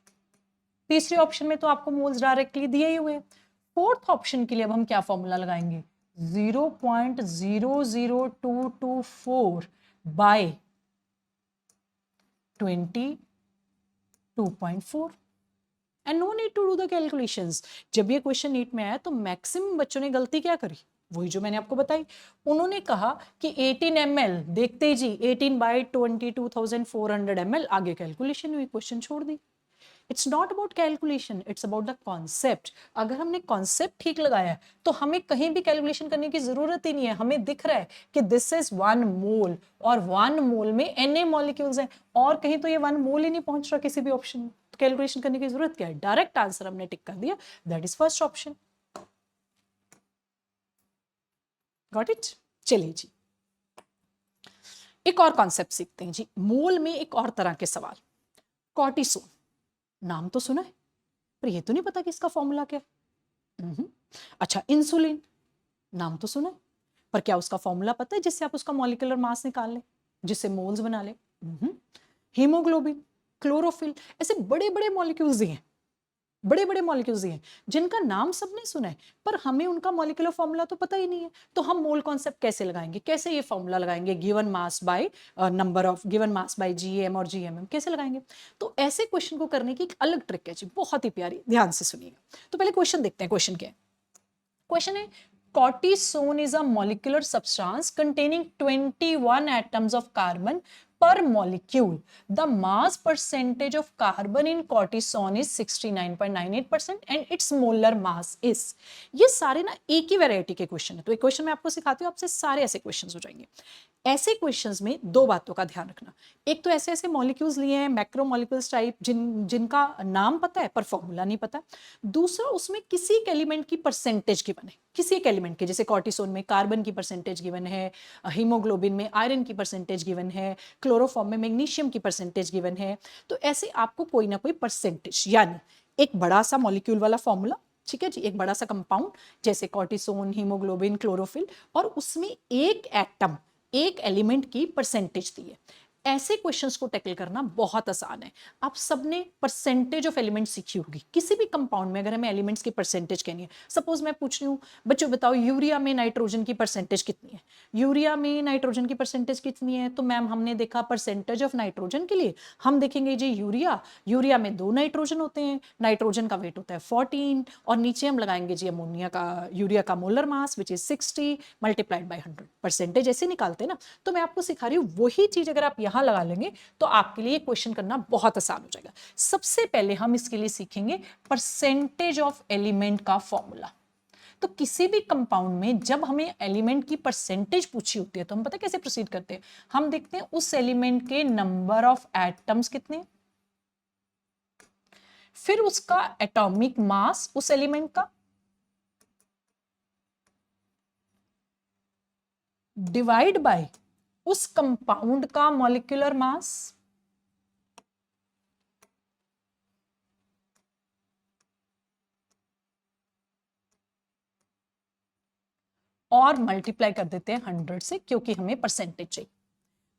तीसरे ऑप्शन में तो आपको मोल्स डायरेक्टली दिए ही हुए। फोर्थ ऑप्शन के लिए अब हम क्या फॉर्मूला लगाएंगे, 0.00224 by 22.4 and no need to do the calculations. जब ये क्वेश्चन नीट में आया तो मैक्सिमम बच्चों ने गलती क्या करी, वही जो मैंने आपको बताई। उन्होंने कहा कि 18 ml, देखते ही जी 18/22,400 ml, आगे कैलकुलेशन हुई, क्वेश्चन छोड़ दी। It's not about calculation, it's about the concept. अगर हमने कॉन्सेप्ट ठीक लगाया है तो हमें कहीं भी कैलकुलेशन करने की जरूरत ही नहीं है। हमें दिख रहा है कि दिस इज 1 मोल, और 1 मोल में Na मॉलिक्यूल्स हैं, और कहीं तो ये 1 मोल ही नहीं पहुंच रहा किसी भी ऑप्शन में, तो कैलकुलेशन करने की जरूरत क्या है, डायरेक्ट आंसर हमने टिक कर दिया, that is first option. Got it. चलिए जी, एक और कॉन्सेप्ट सीखते हैं जी। मोल में एक और तरह के सवाल, कॉर्टिसोल, नाम तो सुना है पर ये तो नहीं पता कि इसका फॉर्मूला क्या है। अच्छा, इंसुलिन, नाम तो सुना है पर क्या उसका फॉर्मूला पता है जिससे आप उसका मॉलिक्यूलर मास निकाल लें, जिससे मोल्स बना लें। हीमोग्लोबिन, क्लोरोफिल, ऐसे बड़े बड़े मॉलिक्यूल्स दिए हैं, बड़े बड़े मॉलिक्यूल्स दिए हैं जिनका नाम सबने सुना है पर हमें उनका मॉलिक्यूलर फॉर्मूला तो पता ही नहीं है। तो हम मोल कॉन्सेप्ट कैसे लगाएंगे, कैसे ये फॉर्मूला लगाएंगे given mass by number of, given mass by GM और जीएमएम कैसे लगाएंगे। तो ऐसे क्वेश्चन को करने की एक अलग ट्रिक है जी, बहुत ही प्यारी, ध्यान से सुनिएगा। तो पहले क्वेश्चन देखते हैं, क्वेश्चन क्या है। क्वेश्चन है cortisone is a molecular substance containing 21 atoms of carbon per molecule. The mass percentage of carbon in cortisone is 69.98% and its molar mass is। ये सारे ना एक ही वैरायटी के क्वेश्चन है, तो एक क्वेश्चन मैं आपको सिखाती हूँ, आपसे सारे ऐसे क्वेश्चंस हो जाएंगे। ऐसे क्वेश्चंस में दो बातों का ध्यान रखना, एक तो ऐसे ऐसे मॉलिक्यूल्स लिए हैं मैक्रो मॉलिक्यूल्स टाइप जिनका नाम पता है पर फॉर्मूला नहीं पता। दूसरा, उसमें किसी एक एलिमेंट की परसेंटेज गिवन है, किसी एक एलिमेंट के, जैसे कॉर्टिसोन में कार्बन की परसेंटेज गिवन है, हीमोग्लोबिन में आयरन की परसेंटेज गिवन है, क्लोरोफॉर्म में मैग्नीशियम की परसेंटेज गिवन है। तो ऐसे आपको कोई ना कोई परसेंटेज, यानी एक बड़ा सा मॉलिक्यूल वाला फॉर्मूला, ठीक है जी, एक बड़ा सा कंपाउंड जैसे कॉर्टिसोन, हीमोग्लोबिन, क्लोरोफिल, और उसमें एक एटम, एक एलिमेंट की परसेंटेज दी है। ऐसे क्वेश्चंस को टैकल करना बहुत आसान है। आप सबने परसेंटेज ऑफ एलिमेंट सीखी होगी, किसी भी कंपाउंड में अगर हमें एलिमेंट्स की परसेंटेज कहनी है, सपोज मैं पूछ रही हूँ बच्चों बताओ यूरिया में नाइट्रोजन की परसेंटेज कितनी है, यूरिया में नाइट्रोजन की परसेंटेज कितनी है, तो मैम हमने देखा परसेंटेज ऑफ नाइट्रोजन के लिए हम देखेंगे जी यूरिया में 2 नाइट्रोजन होते हैं, नाइट्रोजन का वेट होता है 14, और नीचे हम लगाएंगे जी अमोनिया का, यूरिया का molar mass which is 60 multiplied by 100। Percentage ऐसे निकालते हैं ना। तो मैं आपको सिखा रही हूँ वही चीज अगर आप यहां लगा लेंगे तो आपके लिए क्वेश्चन करना बहुत आसान हो जाएगा। सबसे पहले हम इसके लिए सीखेंगे परसेंटेज ऑफ एलिमेंट का फॉर्मूला। तो किसी भी कंपाउंड में जब हमें एलिमेंट की परसेंटेज पूछी होती है तो हम पता कैसे प्रोसीड करते हैं, हम देखते हैं उस एलिमेंट के नंबर ऑफ एटम्स कितने, फिर उसका एटॉमिक मास उस एलिमेंट का, डिवाइड बाय उस कंपाउंड का मॉलिक्यूलर मास, और मल्टीप्लाई कर देते हैं 100 से, क्योंकि हमें परसेंटेज चाहिए।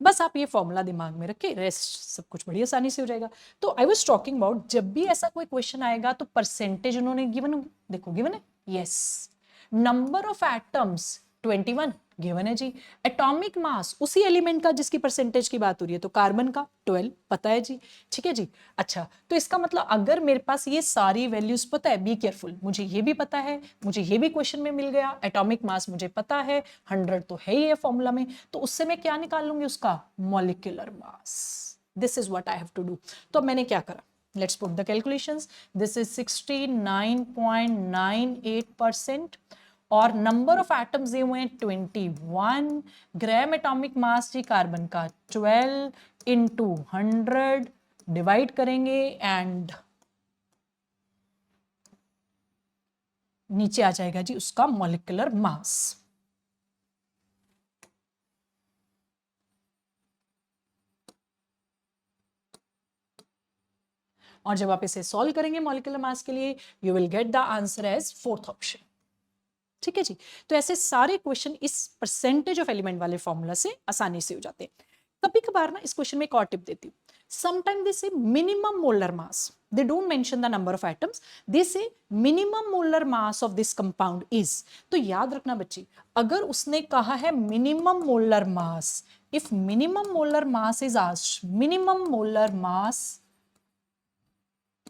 बस आप ये फॉर्मूला दिमाग में रखें, रेस्ट सब कुछ बड़ी आसानी से हो जाएगा। तो आई वाज टॉकिंग अबाउट, जब भी ऐसा कोई क्वेश्चन आएगा तो परसेंटेज उन्होंने गिवन होगी, देखो गिवन है, yes. Number of atoms 21 given है जी। एटॉमिक मास उसी एलिमेंट का जिसकी परसेंटेज की बात हो रही है, तो कार्बन का 12 पता है जी, ठीक है जी। अच्छा, तो इसका मतलब अगर मेरे पास ये सारी वैल्यूज पता है, बी केयरफुल, मुझे ये भी पता है, मुझे ये भी क्वेश्चन में मिल गया, एटॉमिक मास मुझे पता है, 100 तो है ही है फॉर्मूला में, तो उससे मैं क्या निकाल लूंगी, उसका molecular mass. This is what I have to do. तो मैंने क्या करा, let's put the calculations. This is 69.98%, और नंबर ऑफ एटम्स दिए हुए हैं 21, ग्राम एटॉमिक मास जी कार्बन का 12 इंटू 100 डिवाइड करेंगे, एंड नीचे आ जाएगा जी उसका मॉलिक्यूलर मास। और जब आप इसे सॉल्व करेंगे मॉलिक्यूलर मास के लिए, you will get the answer as 4th option, ठीक है जी। तो ऐसे सारे क्वेश्चन इस परसेंटेज ऑफ एलिमेंट वाले फॉर्मूला से आसानी से हो जाते हैं। कभी कभार ना इस क्वेश्चन में एक और टिप देती हूँ, समटाइम दे से minimum molar mass, they don't mention the number of atoms, they say minimum molar mass of this compound is। तो याद रखना बच्ची, अगर उसने कहा है minimum molar mass, if minimum molar mass is asked, minimum molar mass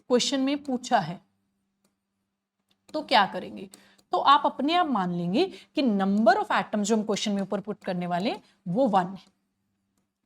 question में पूछा है, तो क्या करेंगे, तो आप अपने आप मान लेंगे कि नंबर ऑफ एटम्स जो हम क्वेश्चन में ऊपर पुट करने वाले वो 1 है,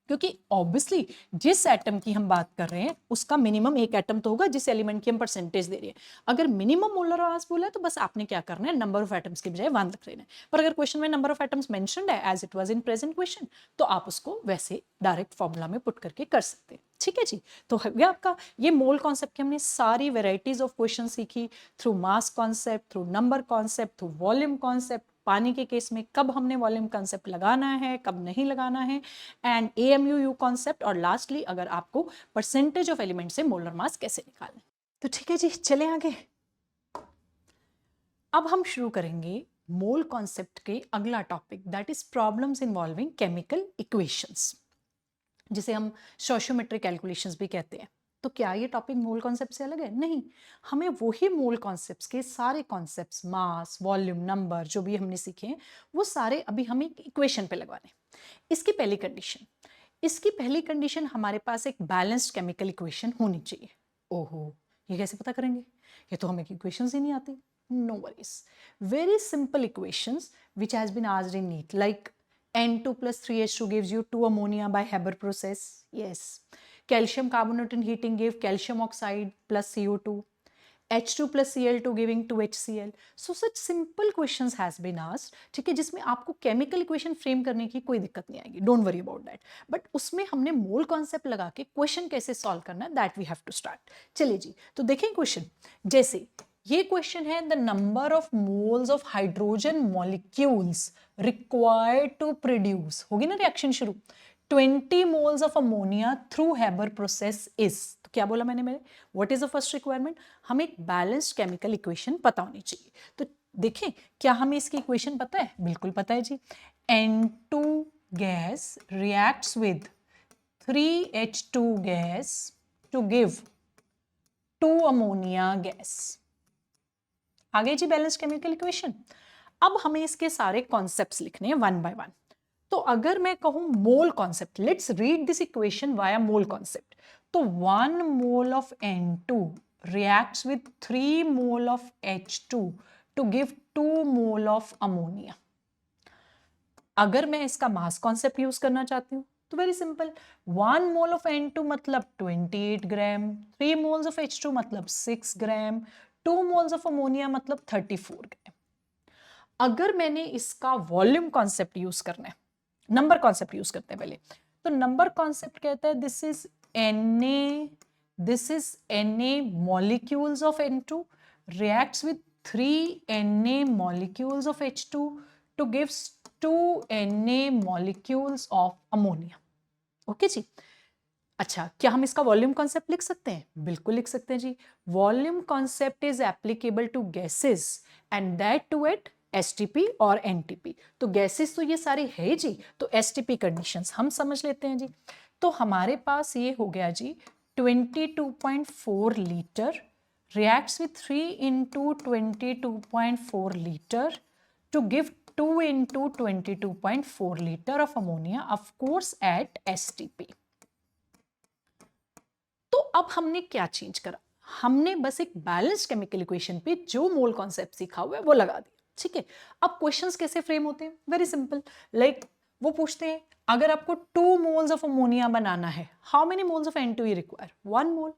क्योंकि ऑब्वियसली जिस एटम की हम बात कर रहे हैं उसका मिनिमम एक एटम तो होगा जिस एलिमेंट की हम परसेंटेज दे रहे हैं। अगर मिनिमम मोलर मास बोला है तो बस आपने क्या करना है, नंबर ऑफ एटम्स के बजाय 1 रख लेना है। पर अगर क्वेश्चन में नंबर ऑफ एटम्स मेंशन्ड है as it was in present question, तो आप उसको वैसे डायरेक्ट फॉर्मूला में पुट करके कर सकते हैं, ठीक है जी। तो ये आपका ये मोल कॉन्सेप्ट की हमने सारी वेराइटीज ऑफ क्वेश्चन सीखी, through mass concept, through number concept, through volume concept, पानी के केस में कब हमने वॉल्यूम कॉन्सेप्ट लगाना है कब नहीं लगाना है, एंड AMUU कॉन्सेप्ट, और लास्टली अगर आपको परसेंटेज ऑफ एलिमेंट से मोलर मास कैसे निकालना है। तो ठीक है जी, चले आगे। अब हम शुरू करेंगे मोल कॉन्सेप्ट के अगला topic, that is problems involving chemical equations. जिसे हम स्टोइचियोमेट्रिक कैलकुलेशंस भी कहते हैं। तो क्या ये टॉपिक मोल कॉन्सेप्ट से अलग है? नहीं, हमें वही मोल कॉन्सेप्ट्स के सारे कॉन्सेप्ट्स, मास, वॉल्यूम, नंबर, जो भी हमने सीखे हैं, वो सारे अभी हमें इक्वेशन पे लगवाने हैं। इसकी पहली कंडीशन हमारे पास एक बैलेंस्ड केमिकल इक्वेशन होनी चाहिए। ओहो, ये कैसे पता करेंगे? ये तो हमें इक्वेशंस ही नहीं आती। No worries, very simple equations which has been asked in NEET, like N2 plus 3H2 gives you 2 ammonia by Haber process. Yes. Calcium carbonate in heating gave calcium oxide plus CO2. H2 plus Cl2 giving 2HCl. So such simple questions has been asked, ठीक है, जिसमें आपको chemical equation frame करने की कोई दिक्कत नहीं आएगी, don't worry about that. But उसमें हमने मोल कॉन्सेप्ट लगा के क्वेश्चन कैसे सॉल्व करना है, that we have to start. चलिए जी, तो देखें क्वेश्चन। जैसे ये क्वेश्चन है, the number of moles of hydrogen molecules required to produce, होगी ना रिएक्शन शुरू, 20 moles of ammonia through Haber process is. तो क्या बोला मैंने what is the first requirement? हमें एक बैलेंस्ड केमिकल इक्वेशन पता होनी चाहिए। तो देखें, क्या हमें इसकी इक्वेशन पता है? बिल्कुल पता है जी। N2 gas reacts with 3H2 gas to give 2 ammonia gas. आ गई जी बैलेंस केमिकल इक्वेशन। अब हमें इसके सारे कॉन्सेप्ट्स लिखने हैं वन बाय वन। तो अगर मैं कहूं mole concept, let's read this equation via mole concept. तो 1 mole of N2 reacts with 3 mole of H2 to give 2 mole of ammonia. अगर मैं इसका मास कॉन्सेप्ट यूज करना चाहती हूं तो very simple, 1 mole of N2 मतलब 28 ग्राम, 3 मोल्स ऑफ H2 मतलब 6 ग्राम, 2 मोल्स ऑफ अमोनिया मतलब 34 ग्राम। अगर मैंने इसका वॉल्यूम कॉन्सेप्ट यूज करना है, नंबर कॉन्सेप्ट यूज करते हैं पहले, तो नंबर कॉन्सेप्ट कहता है this is Na molecules of N2 reacts with 3 Na molecules of H2 to give 2 Na molecules of ammonia। Okay जी। अच्छा, क्या हम इसका वॉल्यूम कॉन्सेप्ट लिख सकते हैं? बिल्कुल लिख सकते हैं जी। Volume concept is applicable to gases and that too at STP और एनटीपी। तो गैसेस तो ये सारे है जी, तो एसटीपी कंडीशंस हम समझ लेते हैं जी। तो हमारे पास ये हो गया जी 22.4 litre reacts with 3 into 22.4 liter to give 2 into 22.4 liter of ammonia, of course at STP। तो अब हमने क्या चेंज करा? हमने बस एक बैलेंस्ड केमिकल इक्वेशन पे जो मोल कॉन्सेप्ट सीखा हुआ है वो लगा दिया, ठीक है। अब क्वेश्चंस कैसे फ्रेम होते हैं? वेरी सिंपल, लाइक वो पूछते हैं अगर आपको 2 मोल्स ऑफ अमोनिया बनाना है, how many moles of N2 you require? 1 मोल।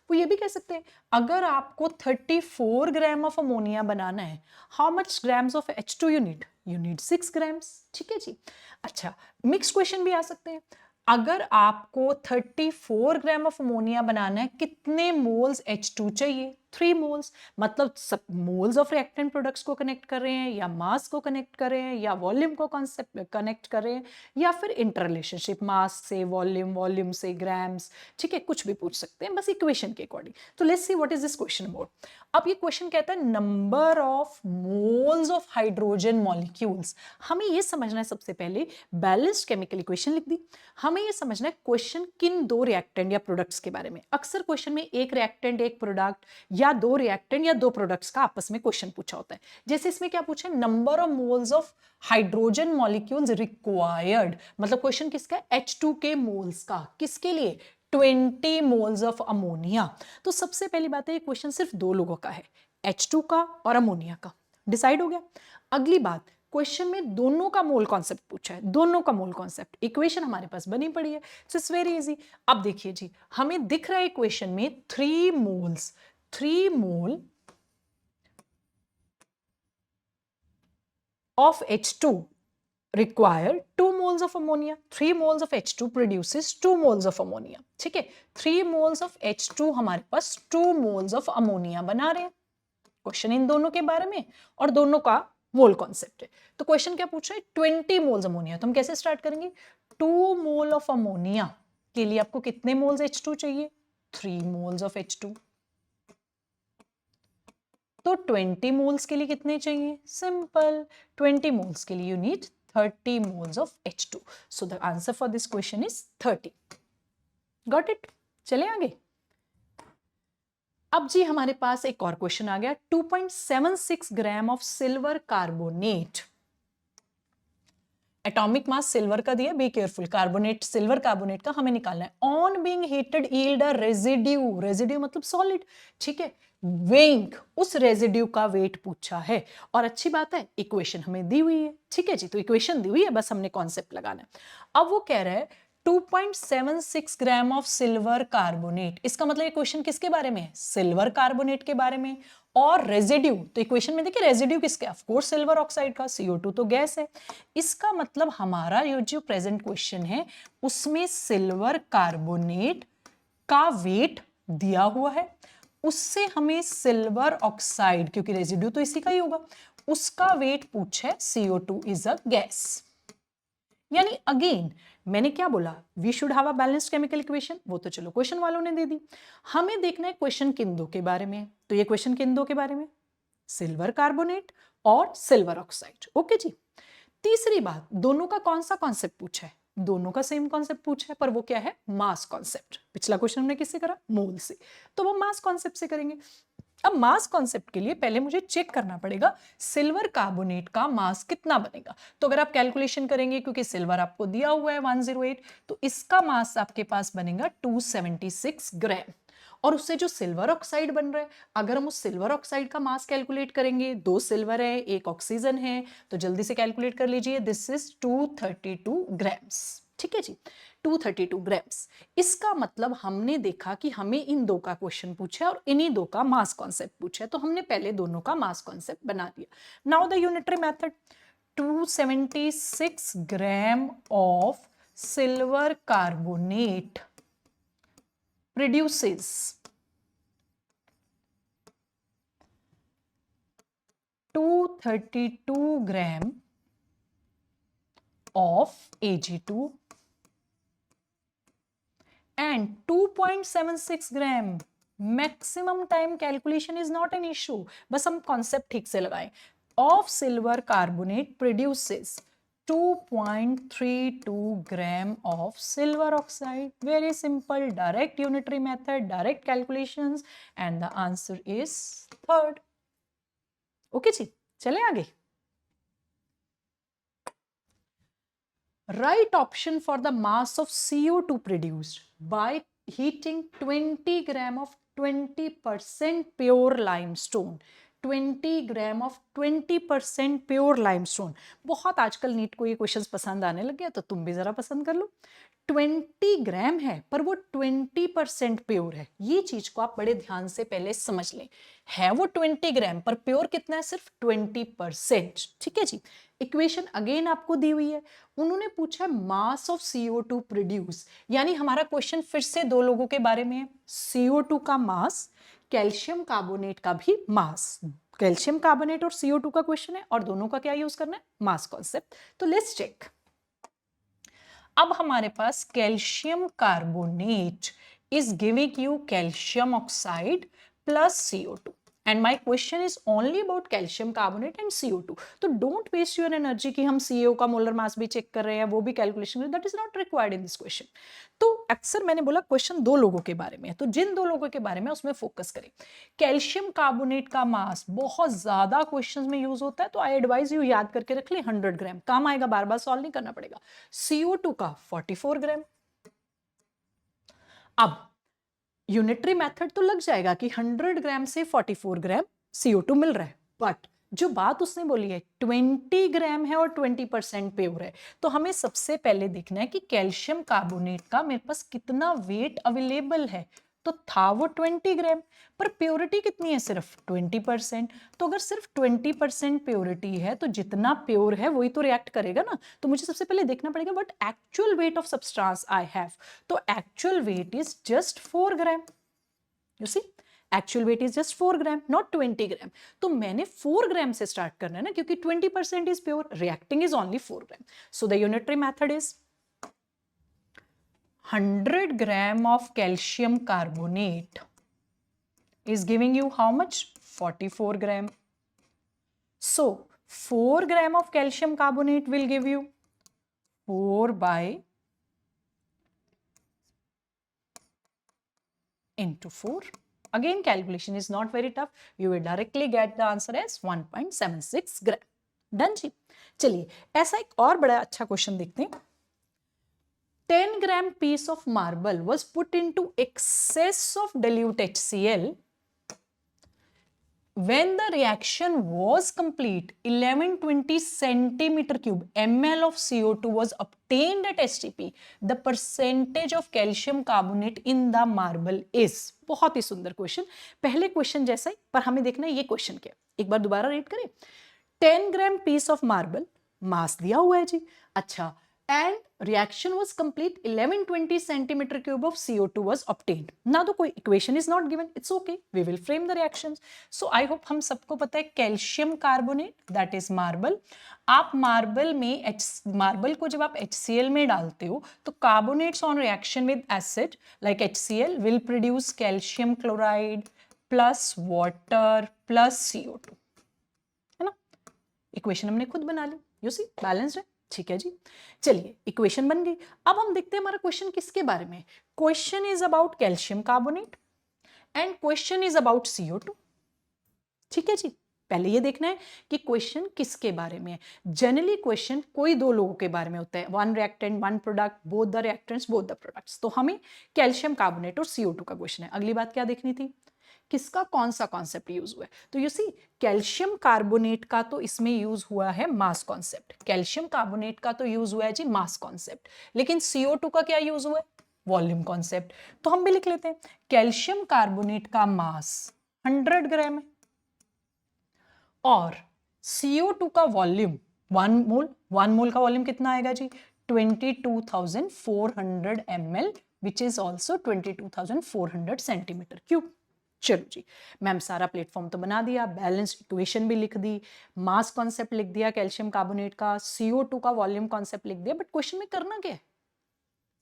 वो ये भी कह सकते हैं अगर आपको 34 ग्राम ऑफ अमोनिया बनाना है, how much grams of H2 you need 6 grams, ठीक है जी। अच्छा, मिक्स क्वेश्चन भी आ सकते हैं, अगर आपको 34 ग्राम ऑफ अमोनिया बनाना है, कितने मोल्स H2 चाहिए? 3 मोल्स। मतलब सब मोल्स ऑफ रिएक्टेंट प्रोडक्ट्स को कनेक्ट कर रहे हैं, या मास को कनेक्ट कर रहे हैं, या वॉल्यूम को कॉन्सेप्ट कनेक्ट कर रहे हैं, या फिर इंटर रिलेशनशिप मास से वॉल्यूम, वॉल्यूम से ग्राम्स, ठीक है, कुछ भी पूछ सकते हैं बस इक्वेशन के अकॉर्डिंग। तो let's see what is this question about. अब ये क्वेश्चन कहता है number of moles of hydrogen molecules. हमें ये समझना है सबसे पहले, बैलेंस्ड केमिकल इक्वेशन लिख दी, हमें ये समझना है क्वेश्चन किन दो रिएक्टेंट या प्रोडक्ट्स के बारे में। अक्सर क्वेश्चन में एक रिएक्टेंट एक प्रोडक्ट, या दो रिएक्टेंट या दो प्रोडक्ट्स का आपस में क्वेश्चन पूछा होता है। जैसे इसमें क्या पूछा है, number of moles of hydrogen molecules required, मतलब क्वेश्चन किसका? H2 के मोल्स का। किसके लिए? 20 मोल्स ऑफ अमोनिया। तो सबसे पहली बात है, ये क्वेश्चन सिर्फ दो लोगों का है, H2 का और अमोनिया का। डिसाइड हो गया। अगली बात, क्वेश्चन में दोनों का मोल कॉन्सेप्ट पूछा है, दोनों का मोल कॉन्सेप्ट, इक्वेशन हमारे पास बनी पड़ी है, सो इट्स वेरी इजी। अब देखिए जी, हमें दिख रहा है इक्वेशन में 3 moles, 3 mole of H2 require 2 moles of ammonia, 3 moles of H2 produces 2 moles of ammonia, ठीक है। 3 moles of H2 हमारे पास 2 moles of ammonia बना रहे हैं। क्वेश्चन इन दोनों के बारे में और दोनों का मोल कॉन्सेप्ट है। तो क्वेश्चन क्या पूछ रहा है? 20 मोल्स अमोनिया। तो हम कैसे स्टार्ट करेंगे? 2 मोल ऑफ अमोनिया के लिए आपको कितने मोल्स H2 चाहिए? 3 मोल्स ऑफ H2। तो 20 मोल्स के लिए कितने चाहिए? सिंपल, 20 मोल्स के लिए you need 30 moles of H2. So the answer for this question is 30. Got it? चले आगे। अब जी हमारे पास एक और क्वेश्चन आ गया, 2.76 ग्राम of silver carbonate. Atomic mass silver का दिया, be careful, carbonate, silver carbonate का हमें निकालना है। On being heated yield a residue, residue मतलब सॉलिड, ठीक है, वेइंग, उस रेजिड्यू का वेट पूछा है। और अच्छी बात है, इक्वेशन हमें दी हुई है, ठीक है जी, तो इक्वेशन दी हुई है, बस हमने कॉन्सेप्ट लगाना है। अब वो कह रहा है 2.76 ग्राम ऑफ सिल्वर कार्बोनेट, इसका मतलब ये क्वेश्चन किसके बारे में है? सिल्वर कार्बोनेट के बारे में। और रेजिड्यू, तो इक्वेशन में देखिए रेजिड्यू किसके, ऑफ कोर्स सिल्वर ऑक्साइड का, CO2 तो गैस है। इसका मतलब हमारा ये जो प्रेजेंट क्वेश्चन है उसमें सिल्वर कार्बोनेट का वेट दिया हुआ है, उससे हमें सिल्वर ऑक्साइड, क्योंकि रेजिड्यू तो इसी का ही होगा, उसका वेट पूछा है। CO2 is a gas. यानी अगेन मैंने क्या बोला, we should have a balanced chemical equation, वो तो चलो क्वेश्चन वालों ने दे दी, हमें देखना है क्वेश्चन किन दो के बारे में। तो ये क्वेश्चन किन दो के बारे में, सिल्वर कार्बोनेट और सिल्वर ऑक्साइड। ओके जी। तीसरी बात, दोनों का कौन सा कॉन्सेप्ट पूछा है? दोनों का सेम कॉन्सेप्ट पूछा है, पर वो क्या है, मास कॉन्सेप्ट। पिछला क्वेश्चन हमने किससे करा, मोल से, तो वो मास कॉन्सेप्ट से करेंगे। अब मास कॉन्सेप्ट के लिए पहले मुझे चेक करना पड़ेगा सिल्वर कार्बोनेट का मास कितना बनेगा। तो अगर आप कैलकुलेशन करेंगे, क्योंकि सिल्वर आपको दिया हुआ है 108, तो इसका मास आपके पास बनेगा 276 ग्राम। और उससे जो सिल्वर ऑक्साइड बन रहा है, अगर हम उस सिल्वर ऑक्साइड का मास कैलकुलेट करेंगे, 2 सिल्वर है, 1 ऑक्सीजन है, तो जल्दी से कैलकुलेट कर लीजिए, दिस इज 232 ग्राम्स, ठीक है जी, 232 ग्राम्स। इसका मतलब हमने देखा कि हमें इन दो का क्वेश्चन पूछा है और इन्हीं दो का मास कॉन्सेप्ट पूछा है, तो हमने पहले दोनों का मास कॉन्सेप्ट बना दिया। Now the unitary method, 276 gram of silver carbonate produces 232 gram of Ag2 and 2.76 gram. Maximum time calculation is not an issue, बस हम कॉन्सेप्ट ठीक से लगाएं। Of silver carbonate produces 2.32 gram of silver oxide. Very simple, direct unitary method, direct calculations, and the answer is third. Okay जी, चले आगे। Right option for the mass of CO2 produced by heating 20 gram of 20% pure limestone। 20 gram of 20% pure limestone. बहुत आजकल NEET को ये questions पसंद आने लग गया, तो तुम भी जरा पसंद कर लो। 20 ग्राम है पर वो 20% प्योर है, ये चीज को आप बड़े ध्यान से पहले समझ लें। है वो 20 ग्राम पर प्योर कितना है, सिर्फ 20%, ठीक है जी। इक्वेशन अगेन आपको दी हुई है, उन्होंने पूछा मास ऑफ CO2 प्रोड्यूस, यानी हमारा क्वेश्चन फिर से दो लोगों के बारे में है, CO2 का मास, कैल्शियम कार्बोनेट का भी मास। कैल्शियम कार्बोनेट और CO2 का क्वेश्चन है और दोनों का क्या यूज करना है, मास कॉन्सेप्ट। तो लेट्स चेक। अब हमारे पास calcium carbonate is giving you calcium oxide plus CO2 and my question is only about calcium carbonate and CO2। तो डोंट वेस्ट योर एनर्जी कि हम CO का मोलर मास भी चेक कर रहे हैं, वो भी calculation, that is not required in this question. तो अक्सर मैंने बोला क्वेश्चन दो लोगों के बारे में है, तो जिन दो लोगों के बारे में उसमें फोकस करें। कैल्शियम कार्बोनेट का मास बहुत ज्यादा क्वेश्चंस में यूज होता है, तो आई एडवाइज यू याद करके रख ले, 100 ग्राम काम आएगा, बार बार सॉल्व नहीं करना पड़ेगा। CO2 का 44 ग्राम। अब यूनिटरी मेथड तो लग जाएगा कि 100 ग्राम से 44 ग्राम CO2 मिल रहा है, बट जो बात उसने बोली है 20 ग्राम है और 20% प्योर है, तो हमें सबसे पहले देखना है कि कैल्शियम कार्बोनेट का मेरे पास कितना वेट अवेलेबल है। तो था वो 20 ग्राम, पर प्योरिटी कितनी है, सिर्फ 20%। तो अगर सिर्फ 20% प्योरिटी है, तो जितना प्योर है वही तो रिएक्ट करेगा ना। तो मुझे सबसे पहले देखना पड़ेगा what actual weight of substance I have. तो actual weight is just 4 gram. You see, actual weight is just 4 gram, not 20 gram. तो मैंने 4 ग्राम से स्टार्ट करना है ना, क्योंकि 20% is pure, reacting is only 4 gram. So the unitary method is 100 gram of calcium carbonate is giving you how much? 44 gram. So 4 gram of calcium carbonate will give you 4 by into 4. Again, calculation is not very tough. You will directly get the answer as 1.76 gram. Done जी. चलिए ऐसा एक और बड़ा अच्छा question देखते हैं. 10 gram piece of marble was put into excess of dilute HCl. When the reaction was complete, 1120 centimeter cube ml of CO2 was obtained at STP. The percentage of calcium carbonate in the marble is. बहुत ही सुंदर question, पहले question जैसा ही, पर हमें देखना है ये question क्या. एक बार दोबारा रीड करें. 10 ग्राम पीस ऑफ मार्बल, मास दिया हुआ है जी. अच्छा, and reaction was complete, 1120 centimeter cube of CO2 was obtained. Now the equation is not given, it's okay, we will frame the reactions. So I hope हम सबको पता है calcium carbonate that is marble. आप marble में marble को जब आप HCl में डालते हो तो carbonates on reaction with acid like HCl will produce calcium chloride plus water plus CO2, है ना. इक्वेशन हमने खुद बना ली, यू सी बैलेंस्ड है. ठीक है जी, चलिए इक्वेशन बन गई. अब हम देखते हैं हमारा क्वेश्चन किसके बारे में. Question is about calcium carbonate and question is about CO2. ठीक है जी, पहले ये देखना है कि क्वेश्चन किसके बारे में है. जनरली क्वेश्चन कोई दो लोगों के बारे में होता है, one reactant one product, both the reactants both the products. तो हमें कैल्शियम कार्बोनेट और CO2 का क्वेश्चन है. अगली बात क्या देखनी थी, किसका कौन सा कॉन्सेप्ट यूज हुआ है. तो यू सी कैल्शियम कार्बोनेट का तो इसमें यूज हुआ है मास कॉन्सेप्ट, कैल्शियम कार्बोनेट का तो यूज हुआ है जी मास कॉन्सेप्ट, लेकिन CO2 का क्या यूज हुआ है, वॉल्यूम कॉन्सेप्ट. तो हम भी लिख लेते हैं कैल्शियम कार्बोनेट का मास 100 ग्राम है और CO2 का वॉल्यूम 1 मोल. 1 मोल का वॉल्यूम कितना आएगा जी, 22,400 ml which is also 22,400 centimetre cube. चलो जी, मैम सारा प्लेटफॉर्म तो बना दिया, बैलेंस इक्वेशन भी लिख दी, मास कॉन्सेप्ट लिख दिया कैल्शियम कार्बोनेट का, CO2 का वॉल्यूम कॉन्सेप्ट लिख दिया. बट क्वेश्चन में करना क्या है,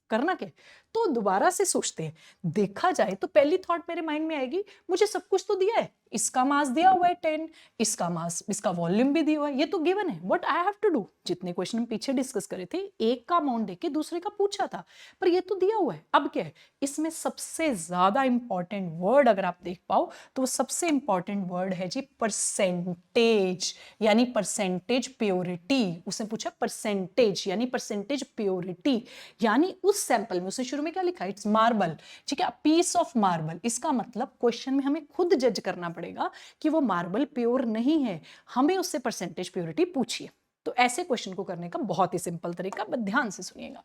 करना क्या. तो दोबारा से सोचते हैं. देखा जाए तो पहली थॉट मेरे माइंड में आएगी, मुझे सब कुछ तो दिया है, इसका मास दिया हुआ है 10, इसका मास, इसका वॉल्यूम भी दिया हुआ है, ये तो गिवन है. What I have to do, जितने क्वेश्चन हम पीछे डिस्कस करे थे, एक का अमाउंट देके दूसरे का पूछा था, पर ये तो दिया हुआ है. अब क्या है, इसमें सबसे ज्यादा इंपॉर्टेंट वर्ड अगर आप देख पाओ तो वो सबसे इंपॉर्टेंट वर्ड है जी परसेंटेज, यानी परसेंटेज प्योरिटी. उसने पूछा परसेंटेज यानी परसेंटेज प्योरिटी, यानी उस सैंपल में उसने शुरू में क्या लिखा, इट्स मार्बल. ठीक है, पीस ऑफ मार्बल. इसका मतलब क्वेश्चन में हमें खुद जज करना पड़ेगा कि वो मार्बल प्योर नहीं है, हमें उससे परसेंटेज प्योरिटी पूछिए. तो ऐसे क्वेश्चन को करने का बहुत ही सिंपल तरीका, बस ध्यान से सुनिएगा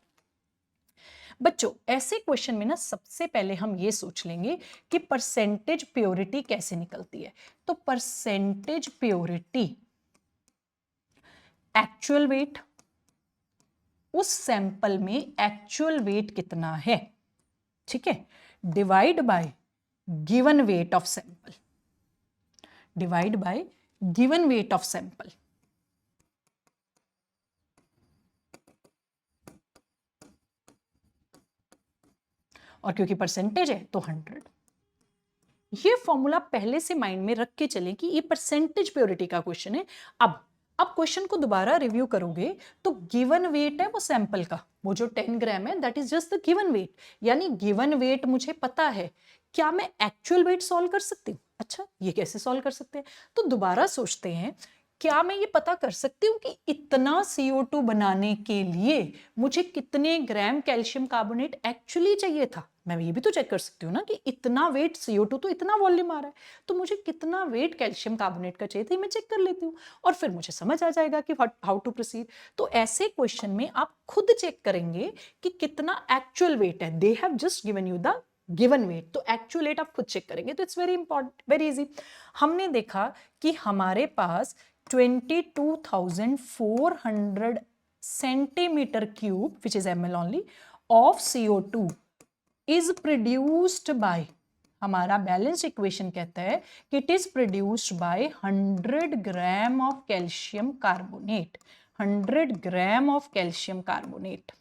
बच्चों. ऐसे क्वेश्चन में ना सबसे पहले हम ये सोच लेंगे कि परसेंटेज प्योरिटी कैसे निकलती है. तो परसेंटेज प्योरिटी एक्चुअल वेट, उस सैंपल में एक्चुअल वेट कितना है, ठीक है, divide by given weight of sample, divide by given weight of sample. और क्योंकि परसेंटेज है तो 100. ये फॉर्मूला पहले से माइंड में रख के चलें कि ये परसेंटेज प्योरिटी का क्वेश्चन है. अब क्वेश्चन को दोबारा रिव्यू करोगे तो गिवन वेट है वो सैंपल का, वो जो 10 ग्राम है that is just the given weight, यानी गिवन वेट मुझे पता है. क्या मैं एक्चुअल वेट सॉल्व कर सकती हूँ? अच्छा, ये कैसे सॉल्व कर सकते हैं, तो दोबारा सोचते हैं. क्या मैं ये पता कर सकती हूँ कि इतना CO2 बनाने के लिए मुझे कितने ग्राम कैल्शियम कार्बोनेट एक्चुअली चाहिए था? मैं ये भी तो चेक कर सकती हूँ ना कि इतना वेट CO2 तो इतना वॉल्यूम आ रहा है, तो मुझे कितना वेट कैल्शियम कार्बोनेट का चाहिए था, मैं चेक कर लेती हूँ और फिर मुझे समझ आ जाएगा कि हाउ टू प्रोसीड. तो ऐसे क्वेश्चन में आप खुद चेक करेंगे कि कितना एक्चुअल वेट है. They have just given you the given weight, तो एक्चुअल वेट आप खुद चेक करेंगे. तो it's very important, very easy. हमने देखा कि हमारे पास 22,400 centimetre cube which is ml only of CO2 is produced by, हमारा बैलेंस इक्वेशन कहता है कि it is produced by 100 gram of calcium carbonate, 100 gram of calcium carbonate.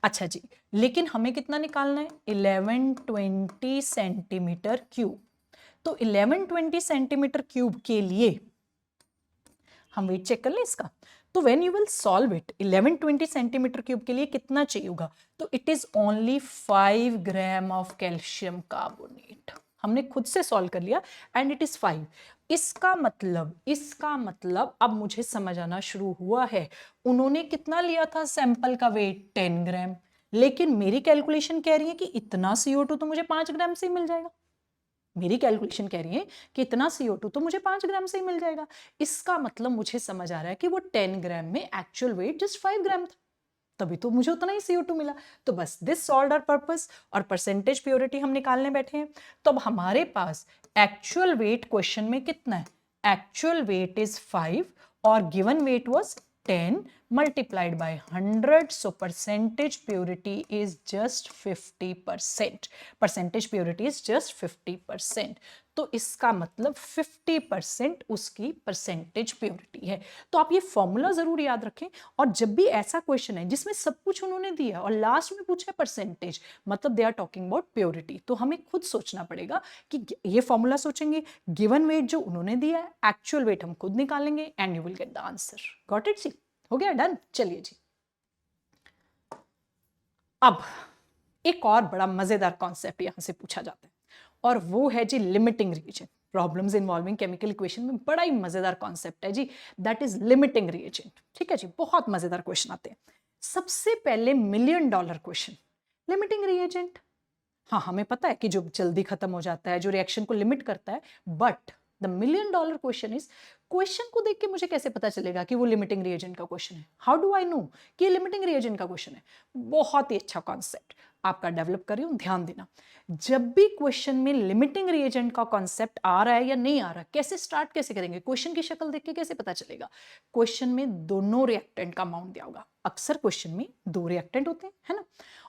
अच्छा जी, लेकिन हमें कितना निकालना है, 1120 सेंटीमीटर क्यूब. तो 1120 सेंटीमीटर क्यूब के लिए हम वेट चेक कर ले इसका. तो when you will solve it 1120 centimetre cube के लिए कितना चाहिए होगा, तो it is only 5 gram of calcium carbonate. हमने खुद से सॉल्व कर लिया एंड इट इज 5। इसका मतलब अब मुझे समझ आना शुरू हुआ है, उन्होंने कितना लिया था सैंपल का वेट 10 ग्राम, लेकिन मेरी कैलकुलेशन कह रही है कि इतना CO2 तो मुझे 5 ग्राम से ही मिल जाएगा। मेरी कैलकुलेशन कह रही है कि इतना CO2 तो मुझे 5 ग्राम से ही मिल जाएगा। इसका मतलब मुझे समझ आ रहा है कि वो 10 ग्राम में एक्चुअल वेट जस्ट 5 ग्राम था, तभी तो मुझे उतना ही CO2 मिला। तो बस दिस सॉल्व्ड आवर पर्पस, और परसेंटेज प्योरिटी हम निकालने बैठे हैं। तो अब हमारे पास एक्चुअल वेट क्वेश्चन में कितना है, एक्चुअल वेट इज 5 और given weight was 10 multiplied by 100, so percentage purity is just 50%. Percentage purity is just 50%. तो इसका मतलब 50% उसकी परसेंटेज प्योरिटी है। तो आप ये फॉर्मूला जरूर याद रखें, और जब भी ऐसा क्वेश्चन है जिसमें सब कुछ उन्होंने दिया और लास्ट में पूछा है परसेंटेज, मतलब they are talking about purity, तो हमें खुद सोचना पड़ेगा कि ये फॉर्मूला सोचेंगे, गिवन वेट जो उन्होंने दिया है, एक्चुअल वेट हम खुद निकालेंगे and you will get the answer. Got it जी? हो गया, डन। चलिए जी, अब एक और बड़ा मजेदार कॉन्सेप्ट यहां से पूछा जाता है, और वो है जी limiting reagent. Problems involving chemical equation में बड़ा ही मजेदार कॉन्सेप्ट है जी, दैट इज लिमिटिंग रिएजेंट। ठीक है जी, बहुत मजेदार क्वेश्चन आते हैं। सबसे पहले $1,000,000 क्वेश्चन, लिमिटिंग रिएजेंट। हाँ, हमें पता है कि जो जल्दी खत्म हो जाता है, जो रिएक्शन को लिमिट करता है, but the $1,000,000 question is, question को देख के मुझे कैसे पता चलेगा कि वो लिमिटिंग रिएजेंट का क्वेश्चन है? हाउ डू आई नो कि ये लिमिटिंग रिएजेंट का क्वेश्चन है? बहुत ही अच्छा कॉन्सेप्ट आपका डेवलप कर रही हूं, ध्यान देना। जब भी क्वेश्चन में लिमिटिंग रिएजेंट का कॉन्सेप्ट आ रहा है या नहीं आ रहा, कैसे स्टार्ट कैसे करेंगे, क्वेश्चन की शक्ल देख के कैसे पता चलेगा? क्वेश्चन में दोनों रिएक्टेंट का अमाउंट दिया होगा। अक्सर क्वेश्चन में 2 रिएक्टेंट होते हैं, है ना,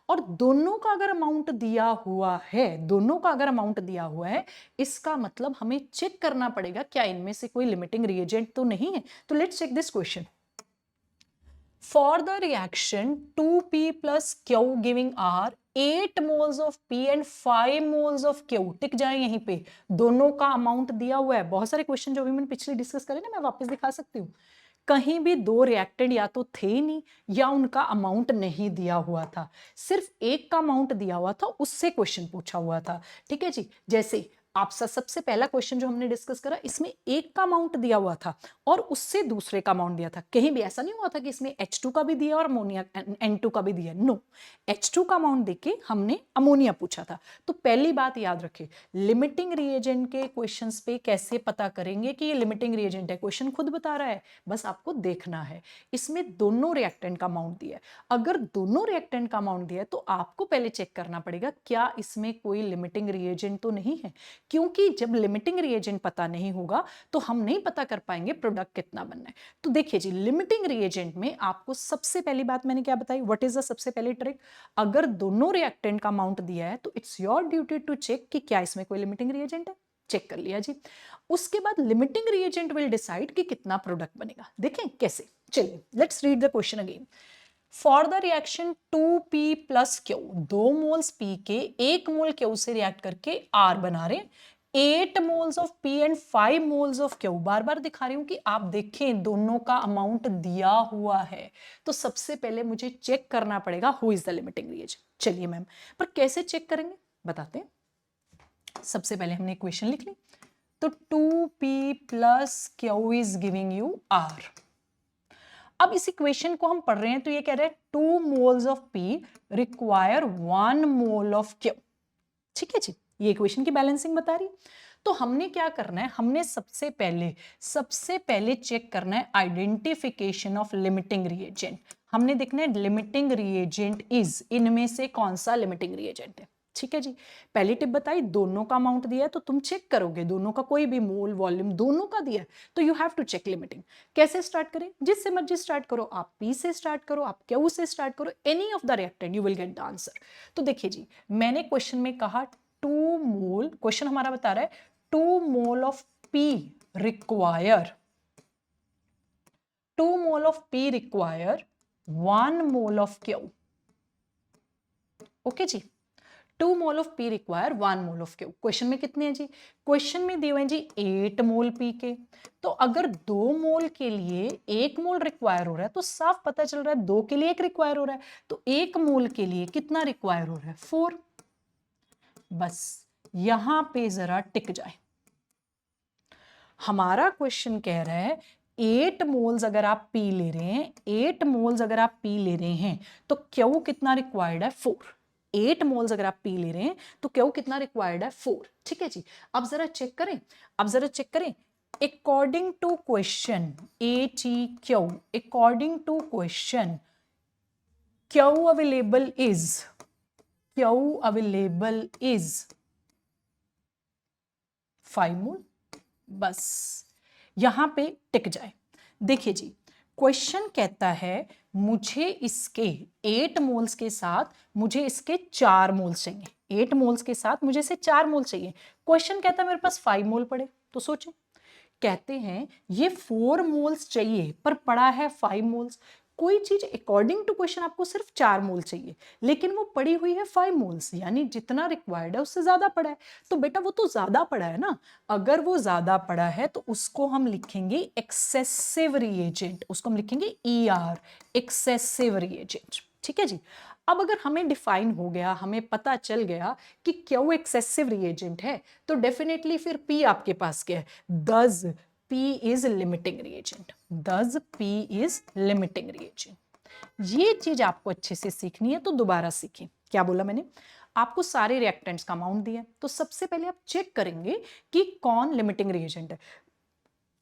और दोनों का अगर अमाउंट दिया हुआ है, दोनों का अगर अमाउंट दिया हुआ है, इसका मतलब हमें चेक करना पड़ेगा क्या इनमें से कोई लिमिटिंग रिएजेंट तो नहीं है। तो let's check this question. For the reaction 2p plus q giving r 8 moles of p and 5 moles of q, टिक जाए यहीं पे, दोनों का अमाउंट दिया हुआ है। बहुत सारे क्वेश्चन जो भी मैंने पिछले डिस्कस करे ना, मैं वापस दिखा सकती हूँ। कहीं भी 2 रिएक्टेंट या तो थे ही नहीं, या उनका अमाउंट नहीं दिया हुआ था, सिर्फ एक का अमाउंट दिया हुआ था, उससे क्वेश्चन पूछा हुआ था। ठीक है जी, जैसे आपका सबसे पहला क्वेश्चन जो हमने डिस्कस करा, इसमें एक का अमाउंट दिया हुआ था और उससे दूसरे का अमाउंट दिया था। कहीं भी ऐसा नहीं हुआ था कि इसमें H2 का भी दिया और अमोनिया N2 का भी दिया, नो, H2 का अमाउंट देके हमने अमोनिया पूछा था। तो पहली बात याद रखें, लिमिटिंग रिएजेंट के क्वेश्चंस पे कैसे पता करेंगे कि ये लिमिटिंग रिएजेंट है? क्वेश्चन खुद बता रहा है, बस आपको देखना है। इसमें दोनों रिएक्टेंट का अमाउंट दिया है, अगर दोनों रिएक्टेंट का अमाउंट दिया है तो आपको पहले चेक करना पड़ेगा क्या इसमें कोई लिमिटिंग रिएजेंट तो नहीं है, क्योंकि जब लिमिटिंग रिएजेंट पता नहीं होगा तो हम नहीं पता कर पाएंगे प्रोडक्ट कितना बनना है। तो देखिए जी, लिमिटिंग रिएजेंट में आपको सबसे पहली बात मैंने क्या बताई, व्हाट इज द सबसे पहली ट्रिक, अगर दोनों रिएक्टेंट का अमाउंट दिया है तो it's your duty to check कि क्या इसमें कोई लिमिटिंग रिएजेंट है। चेक कर लिया जी। उसके बाद लिमिटिंग रिएजेंट विल डिसाइड कि कितना प्रोडक्ट बनेगा। देखें कैसे, चलिए let's read the question again. For the reaction 2p plus q, 2 moles p के 1 मोल q से रिएक्ट करके r बना रहे, 8 moles of p and 5 moles of q। बार बार दिखा रही हूं कि आप देखें दोनों का अमाउंट दिया हुआ है, तो सबसे पहले मुझे चेक करना पड़ेगा who is the limiting reagent. चलिए मैम, पर कैसे चेक करेंगे बताते हैं। सबसे पहले हमने इक्वेशन लिख ली, तो 2p plus q is giving you r। अब इस इक्वेशन को हम पढ़ रहे हैं तो ये कह रहा है 2 moles of P require 1 mole of Q। ठीक है जी, ये इक्वेशन की बैलेंसिंग बता रही। तो हमने क्या करना है, हमने सबसे पहले चेक करना है आइडेंटिफिकेशन ऑफ लिमिटिंग रिएजेंट। हमने देखना है लिमिटिंग रिएजेंट इज, इनमें से कौन सा लिमिटिंग रिएजेंट है। ठीक है जी, पहली टिप बताई, दोनों का अमाउंट दिया है तो तुम चेक करोगे, दोनों का कोई भी मोल वॉल्यूम दोनों का दिया है तो you have to check limiting. कैसे स्टार्ट करें, जिससे मर्जी स्टार्ट करो, आप P से स्टार्ट करो, आप Q से स्टार्ट करो, any of the reactant you will get the answer. तो देखिए जी, मैंने क्वेश्चन में कहा 2 मोल, क्वेश्चन हमारा बता रहा है 2 mole of P require 2 mole of P require 1 mole of Q। Okay जी, 2 mole of P require 1 mole of Q. Question में कितने हैं जी? क्वेश्चन में दिए हुए हैं जी 8 मोल पी के। तो अगर 2 मोल के लिए 1 मोल रिक्वायर हो रहा है तो साफ पता चल रहा है 2 के लिए 1 रिक्वायर हो रहा है, तो 1 मोल के लिए कितना रिक्वायर हो रहा है? 4। बस यहां पे जरा टिक जाए। हमारा क्वेश्चन कह रहा है 8 मोल्स अगर आप पी ले रहे हैं, 8 मोल्स अगर आप पी ले रहे हैं तो क्यू कितना रिक्वायर्ड है? 4। 8 मोल्स अगर आप पी ले रहे हैं तो क्यू कितना रिक्वायर्ड है? 4। ठीक है जी। अब जरा चेक करें, according to question ATQ, according to question Q available is 5 mole. बस यहां पे टिक जाए। देखिए जी, क्वेश्चन कहता है मुझे इसके 8 मोल्स के साथ मुझे इसके 4 मोल्स चाहिए। 8 मोल्स के साथ मुझे इसे 4 मोल चाहिए। क्वेश्चन कहता है मेरे पास 5 मोल पड़े। तो सोचो, कहते हैं ये 4 मोल्स चाहिए पर पड़ा है 5 मोल्स। कोई चीज अकॉर्डिंग टू क्वेश्चन आपको सिर्फ 4 मोल चाहिए, लेकिन वो पड़ी हुई है 5 मोल्स, यानी जितना रिक्वायर्ड है उससे ज्यादा पड़ा है। तो बेटा वो तो ज्यादा पड़ा है ना, अगर वो ज्यादा पड़ा है तो उसको हम लिखेंगे एक्सेसिव रिएजेंट, उसको हम लिखेंगे ER, एक्सेसिव रिएजेंट। ठीक है जी। अब अगर हमें डिफाइन हो गया, हमें पता चल गया कि क्यों एक्सेसिव रिएजेंट है, तो डेफिनेटली फिर P आपके पास क्या है? Thus P is limiting reagent. Thus P is limiting reagent. ये चीज आपको अच्छे से सीखनी है तो दोबारा सीखें। क्या बोला मैंने? आपको सारे रिएक्टेंट्स का अमाउंट दिया है, तो सबसे पहले आप चेक करेंगे कि कौन लिमिटिंग रिएजेंट है।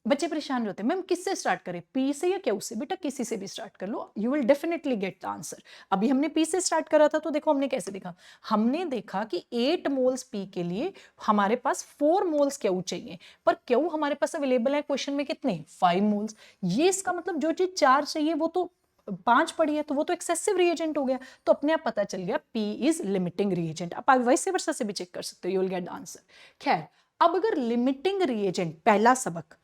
बच्चे परेशान होते हैं, मैम किससे स्टार्ट करें, पी से या क्यू से? बेटा किसी से भी स्टार्ट कर लो, you will definitely get the answer. अभी हमने पी से स्टार्ट करा था, तो देखो हमने कैसे देखा, हमने देखा कि 8 मोल्स पी के लिए हमारे पास 4 मोल्स क्यू चाहिए, पर क्यू हमारे पास अवेलेबल है क्वेश्चन में कितने? 5 मोल्स। ये इसका मतलब जो चीज 4 चाहिए वो तो 5 पड़ी है, तो वो तो एक्सेसिव रिएजेंट हो गया। तो अपने आप पता चल गया P इज लिमिटिंग रिएजेंट। आप वैसे वर्षा से भी चेक कर सकते हो, you will get the answer. खैर, अब अगर लिमिटिंग रिएजेंट, पहला सबक,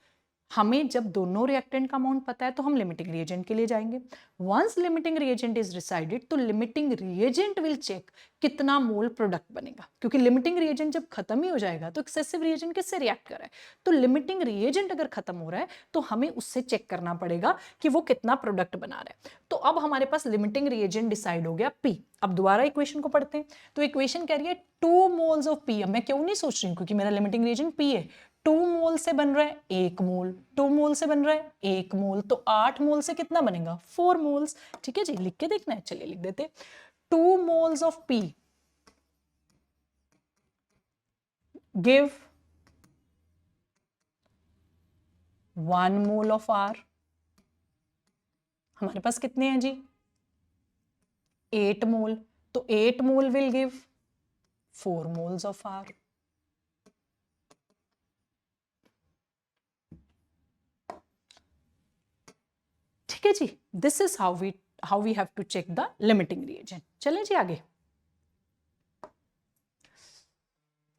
हमें जब दोनों रिएक्टेंट का अमाउंट पता है तो हम लिमिटिंग रिएजेंट के लिए जाएंगे। Once limiting reagent is decided, तो लिमिटिंग रिएजेंट विल चेक कितना मोल प्रोडक्ट बनेगा, क्योंकि लिमिटिंग रिएजेंट जब खत्म ही हो जाएगा तो एक्सेसिव रिएजेंट किससे रिएक्ट कर रहा है? तो लिमिटिंग रिएजेंट अगर खत्म हो रहा है तो हमें उससे चेक करना पड़ेगा कि वो कितना प्रोडक्ट बना रहा है। तो अब हमारे पास लिमिटिंग रिएजेंट डिसाइड हो गया P। अब दोबारा इक्वेशन को पढ़ते हैं। तो इक्वेशन कह रही है 2 मोल्स ऑफ P। अब मैं क्यों नहीं सोच रही हूं, क्योंकि मेरा लिमिटिंग रिएजेंट P है। 2 मोल से बन रहा है 1 मोल, 2 मोल से बन रहा है 1 मोल, तो 8 मोल से कितना बनेगा? 4 मोल्स। ठीक है जी, लिख के देखना है, चलिए लिख देते। 2 moles of P give 1 mole of R। हमारे पास कितने हैं जी? 8 मोल, तो 8 mole will give 4 moles of R। ठीक है जी, this is how we have to check the limiting reagent. चलिए जी आगे।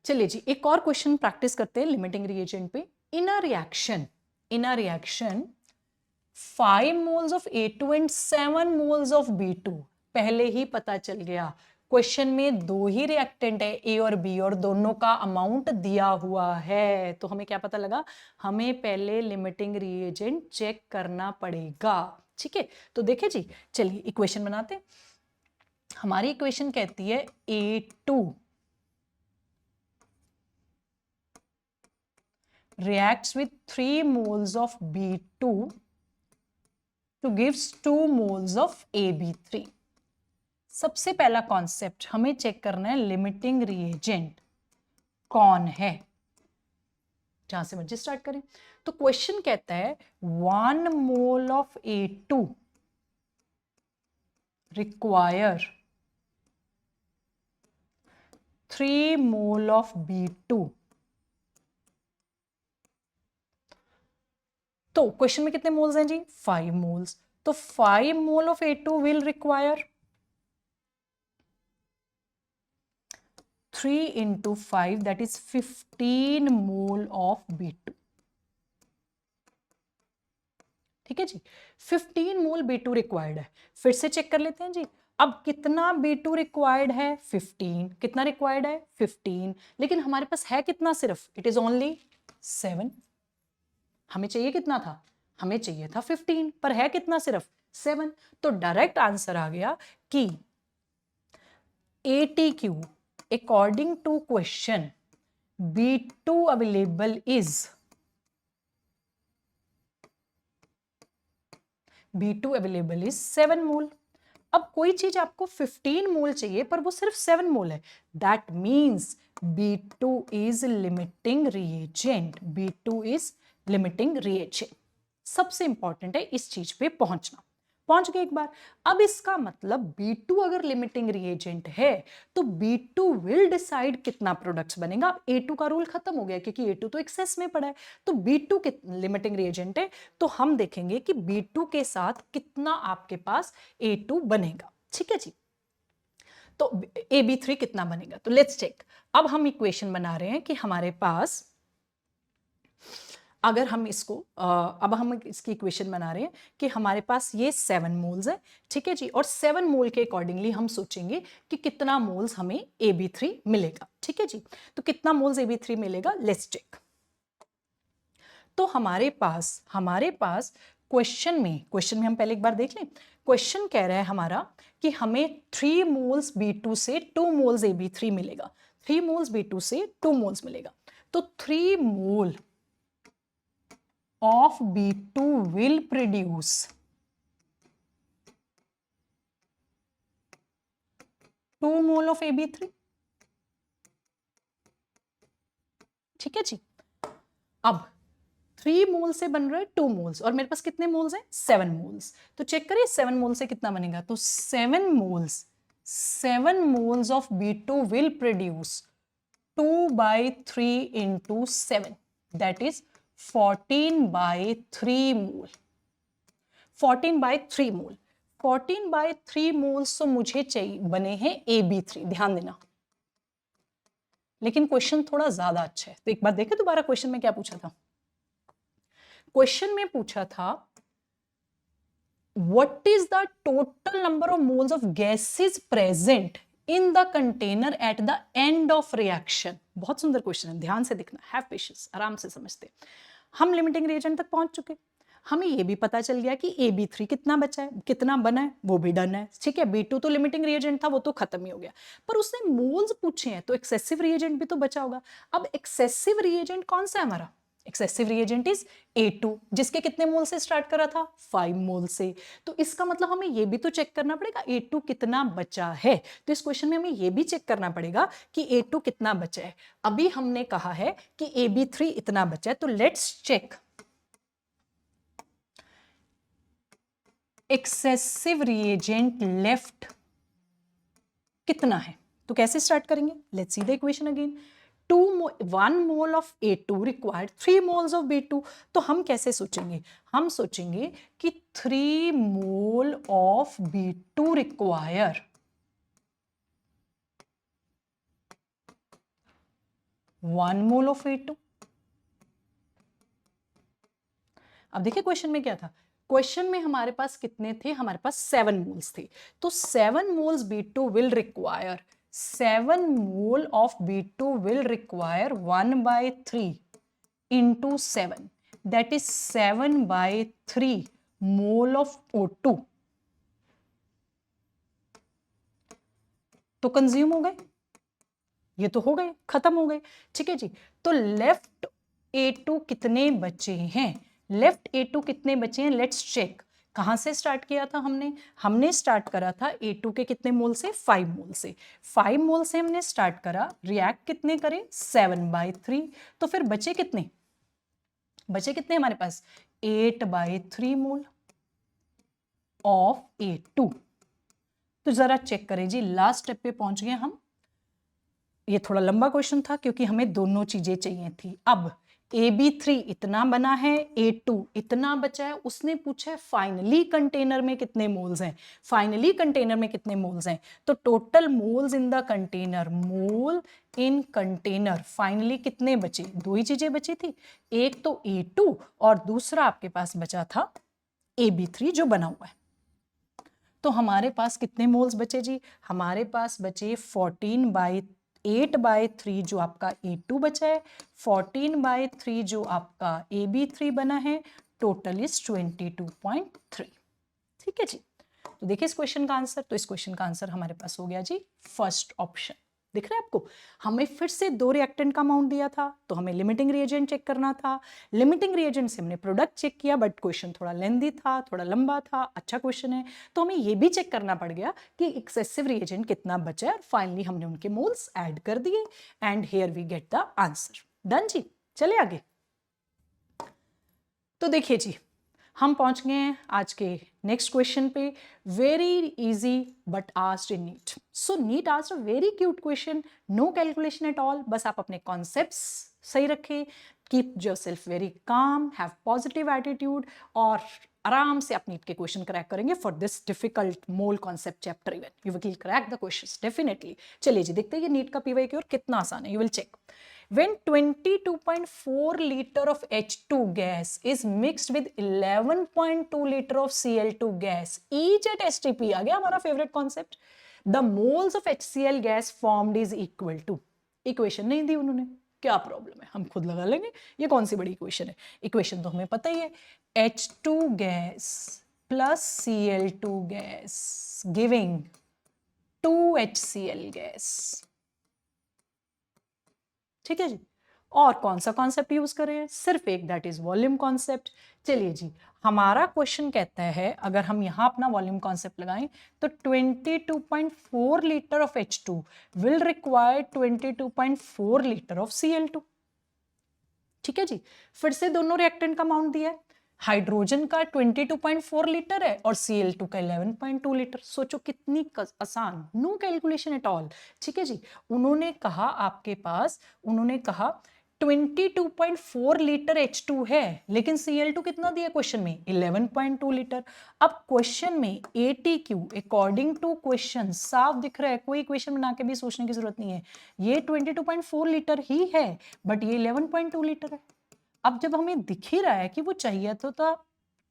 चलिए जी, एक और क्वेश्चन प्रैक्टिस करते हैं लिमिटिंग रिएजेंट पे। In a reaction 5 moles of A2 and 7 moles of B2। पहले ही पता चल गया, क्वेश्चन में 2 ही रिएक्टेंट है, A और B, और दोनों का अमाउंट दिया हुआ है। तो हमें क्या पता लगा? हमें पहले लिमिटिंग रिएजेंट चेक करना पड़ेगा। ठीक है, तो देखिए जी, चलिए इक्वेशन बनाते। हमारी इक्वेशन कहती है A2 reacts with 3 moles of B2 to gives 2 moles of AB3। सबसे पहला कॉन्सेप्ट हमें चेक करना है लिमिटिंग रिएजेंट कौन है। जहां से मर्जी स्टार्ट करें। तो क्वेश्चन कहता है 1 mole of A2 require 3 mole of B2। तो क्वेश्चन में कितने मोल्स हैं जी? 5 मोल्स। तो 5 मोल of A2 will require 3 into 5, that is 15 mole of B2। ठीक है जी, 15 मोल B2 रिक्वायर्ड है। फिर से चेक कर लेते हैं जी। अब कितना B2 रिक्वायर्ड है? 15। कितना रिक्वायर्ड है? 15। लेकिन हमारे पास है कितना? सिर्फ इट इज ओनली 7। हमें चाहिए कितना था? हमें चाहिए था 15, पर है कितना? सिर्फ 7। तो डायरेक्ट आंसर आ गया कि ATQ according to question B2 available is B2 available is 7 mole. अब कोई चीज आपको 15 मोल चाहिए पर वो सिर्फ 7 मोल है, that means B2 is limiting reagent. B2 is limiting reagent. सबसे इंपॉर्टेंट है इस चीज पे पहुंचना। पहुंच गए एक बार। अब इसका मतलब B2 अगर लिमिटिंग रिएजेंट है तो B2 विल डिसाइड कितना प्रोडक्ट्स बनेगा। अब A2 का रूल खत्म हो गया क्योंकि A2 तो एक्सेस में पड़ा है। तो B2 लिमिटिंग रिएजेंट है, तो हम देखेंगे कि B2 के साथ कितना आपके पास A2 बनेगा। ठीक है जी। तो AB3 कितना बनेगा? तो लेट्स चेक। अब हम इक्वेशन बना रहे हैं कि हमारे पास, अगर हम इसको अब हम इसकी इक्वेशन बना रहे हैं कि हमारे पास ये 7 मोल्स है। ठीक है जी। और 7 मोल के अकॉर्डिंगली हम सोचेंगे कि कितना मोल्स हमें AB3 मिलेगा। ठीक है जी। तो कितना मोल्स AB3 मिलेगा, लेट्स चेक। तो हमारे पास क्वेश्चन में हम पहले एक बार देख लें। क्वेश्चन कह रहा है हमारा कि हमें 3 मोल्स B2 से 2 मोल्स AB3 मिलेगा। 3 मोल्स B2 से 2 मोल्स मिलेगा। तो 3 मोल of B2 will produce 2 mole of AB3। ठीक है जी। अब 3 मोल से बन रहा है 2 मोल्स और मेरे पास कितने मोल्स हैं? 7 मोल्स। तो चेक करिए 7 मोल से कितना बनेगा। तो 7 moles of B2 will produce 2/3 into 7, that is 14/3 mole. 14/3 mole. 14/3 moles तो मुझे चाहिए बने हैं AB3। ध्यान देना, लेकिन क्वेश्चन थोड़ा ज्यादा अच्छा है। तो एक बार देखें दोबारा क्वेश्चन में क्या पूछा था। क्वेश्चन में पूछा था what is the total number of moles of gases present in the container at the end of reaction. बहुत सुंदर क्वेश्चन है, ध्यान से देखना, हैव पेशेंस, आराम से समझते। हम लिमिटिंग रिएजेंट तक पहुंच चुके। हमें ये भी पता चल गया कि AB3 कितना बचा है, कितना बना है, वो भी डन है। ठीक है। B2 तो लिमिटिंग रिएजेंट था, वो तो खत्म ही हो गया। पर उसने मोल्स पूछे हैं तो एक्सेसिव रिएजेंट भी तो बचा होगा। अब एक्सेसिव रिएजेंट कौन सा है हमारा? एक्सेसिव रिएजेंट इज A2, जिसके कितने मोल से स्टार्ट करा था? 5 मोल से। तो इसका मतलब हमें ये भी तो चेक करना पड़ेगा A2 कितना बचा है। तो इस क्वेश्चन में हमें ये भी चेक करना पड़ेगा कि A2 कितना बचा है। अभी हमने कहा है कि AB3 इतना बचा है, तो let's check excessive reagent left कितना है। तो कैसे स्टार्ट करेंगे? Let's see the equation again. 1 mole of A2 required 3 moles of B2। तो हम कैसे सोचेंगे? हम सोचेंगे कि 3 mole of B2 require 1 mole of A2। अब देखिए क्वेश्चन में क्या था। क्वेश्चन में हमारे पास कितने थे? हमारे पास 7 मोल्स थे। तो 7 moles B2 will require 7 mole of B2 will require 1/3 into 7, that is 7/3 mole of O2 तो कंज्यूम हो गए। ये तो हो गए, खत्म हो गए। ठीक है जी। तो लेफ्ट A2 कितने बचे हैं? लेफ्ट A2 कितने बचे हैं? Let's check. कहां से स्टार्ट किया था हमने स्टार्ट करा था A2 के कितने मोल से? 5 मोल से। 5 मोल से हमने स्टार्ट करा, रिएक्ट कितने करे? 7/3। तो फिर बचे कितने? बचे कितने हमारे पास? 8/3 मोल ऑफ A2। तो जरा चेक करें जी, लास्ट स्टेप पे पहुंच गए हम। ये थोड़ा लंबा क्वेश्चन था क्योंकि हमें दोनों चीजें चाहिए थी। अब AB3 इतना बना है, A2 इतना बचा है। उसने पूछा है फाइनली कंटेनर में कितने मोल्स हैं। फाइनली कंटेनर में कितने मोल्स हैं? तो total moles in the container, mole in container finally कितने बचे? दो ही चीजें बची थी, एक तो A2 और दूसरा आपके पास बचा था AB3 जो बना हुआ है। तो हमारे पास कितने मोल्स बचे जी? हमारे पास बचे 14/8/3 जो आपका A2 बचा है, 14/3 जो आपका AB3 बना है, टोटल इज 22.3। ठीक है जी। तो देखिए इस क्वेश्चन का आंसर, तो इस क्वेश्चन का आंसर हमारे पास हो गया जी फर्स्ट ऑप्शन। दिख रहा है आपको? हमें फिर से 2 रिएक्टेंट का अमाउंट दिया था, तो हमें लिमिटिंग रिएजेंट चेक करना था। लिमिटिंग रिएजेंट से हमने प्रोडक्ट चेक किया, बट क्वेश्चन थोड़ा लेंदी था, थोड़ा लंबा था, अच्छा क्वेश्चन है, तो हमें ये भी चेक करना पड़ गया कि एक्सेसिव रिएजेंट कितना बचा है, और फाइनली हमने उनके मोल्स ऐड कर दिए, and here we get the answer. Done जी। चले आगे। तो देखिए जी, हम पहुंच गए हैं आज के नेक्स्ट क्वेश्चन पे। Very easy but asked in NEET. So NEET asked a very cute question, no calculation at all, बस आप अपने कॉन्सेप्ट्स सही रखें, keep yourself very calm, have positive attitude, और आराम से आप नीट के क्वेश्चन क्रैक करेंगे for this difficult mole concept chapter. Even you will crack the questions definitely. चलिए जी, देखते हैं ये नीट का पीवाई की ओर कितना आसान है। You will check. When 22.4 liter of H2 gas is mixed with 11.2 liter of Cl2 gas, each at STP, आ गया हमारा favourite concept. The moles of HCl gas formed is equal to, equation नहीं दी उन्होंने, क्या problem है, हम खुद लगा लेंगे, ये कौन सी बड़ी इक्वेशन है, इक्वेशन तो हमें पता ही है, H2 gas plus Cl2 gas giving 2HCl gas. ठीक है जी। और कौन सा कॉन्सेप्ट यूज करें? सिर्फ एक, दैट इज वॉल्यूम कॉन्सेप्ट। चलिए जी, हमारा क्वेश्चन कहता है अगर हम यहां अपना वॉल्यूम कॉन्सेप्ट लगाएं तो 22.4 litre of H2 will require 22.4 litre of Cl2। ठीक है जी। फिर से दोनों रिएक्टेंट का अमाउंट दिया है, हाइड्रोजन का 22.4 लीटर है और Cl2 का 11.2 लीटर। सोचो कितनी आसान, नो कैलकुलेशन एट ऑल। ठीक है जी। उन्होंने कहा आपके पास, उन्होंने कहा 22.4 लीटर H2 है, लेकिन Cl2 कितना दिया क्वेश्चन में? 11.2 लीटर। अब क्वेश्चन में ATQ अकॉर्डिंग टू क्वेश्चन साफ दिख रहा है, कोई क्वेश्चन बना के भी सोचने की जरूरत नहीं है, ये 22.4 लीटर ही है, बट ये 11.2 लीटर है। अब जब हमें दिख ही रहा है कि वो चाहिए तो था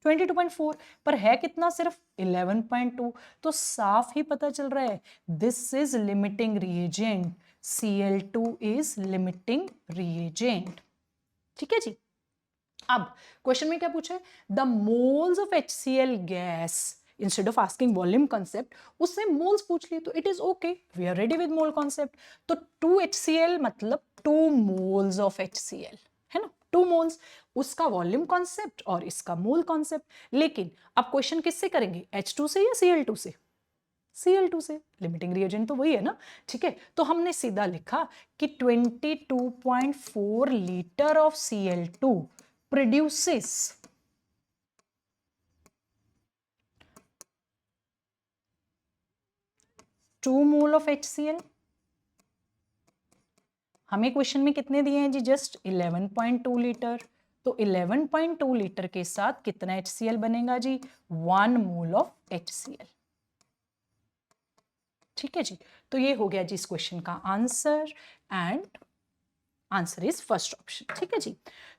22.4, पर है कितना? सिर्फ 11.2, तो साफ ही पता चल रहा है this is limiting reagent, Cl2 is limiting reagent. ठीक है जी। अब क्वेश्चन में क्या पूछा है? The moles of HCl gas, instead of asking volume concept उससे मोल्स पूछ लिए, तो it is okay, we are ready with mole concept. तो 2HCl मतलब 2 मोल्स ऑफ HCl, है ना, 2 मोल्स, उसका वॉल्यूम कॉन्सेप्ट और इसका मोल कॉन्सेप्ट। लेकिन अब क्वेश्चन किससे करेंगे? H2 से या Cl2 से? Cl2 से, लिमिटिंग रिएजेंट तो वही है ना। ठीक है, तो हमने सीधा लिखा कि 22.4 litre of Cl2 produces 2 mole of HCl। हमें क्वेश्चन में कितने दिए हैं जी? Just 11.2 litre. तो 11.2 लीटर के साथ कितना HCl बनेगा जी? 1 मोल ऑफ HCl। ठीक है जी। तो ये हो गया जी इस क्वेश्चन का answer, and answer is first option. ठीक है जी।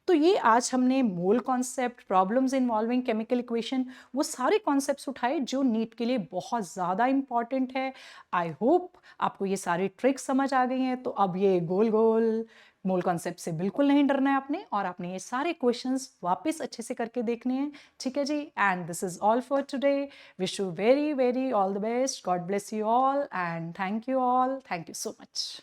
तो ये आज हमने mole concept, problems involving chemical equation, वो सारे कॉन्सेप्ट्स उठाए जो नीट के लिए बहुत ज़्यादा इंपॉर्टेंट है। आई होप आपको ये सारी ट्रिक्स समझ आ गई हैं। तो अब ये गोल गोल मोल कॉन्सेप्ट से बिल्कुल नहीं डरना है आपने, और आपने ये सारे क्वेश्चंस वापस अच्छे से करके देखने हैं। ठीक है जी। And this is all for today. Wish you very very all the best. God bless you all, and thank you all. Thank you so much.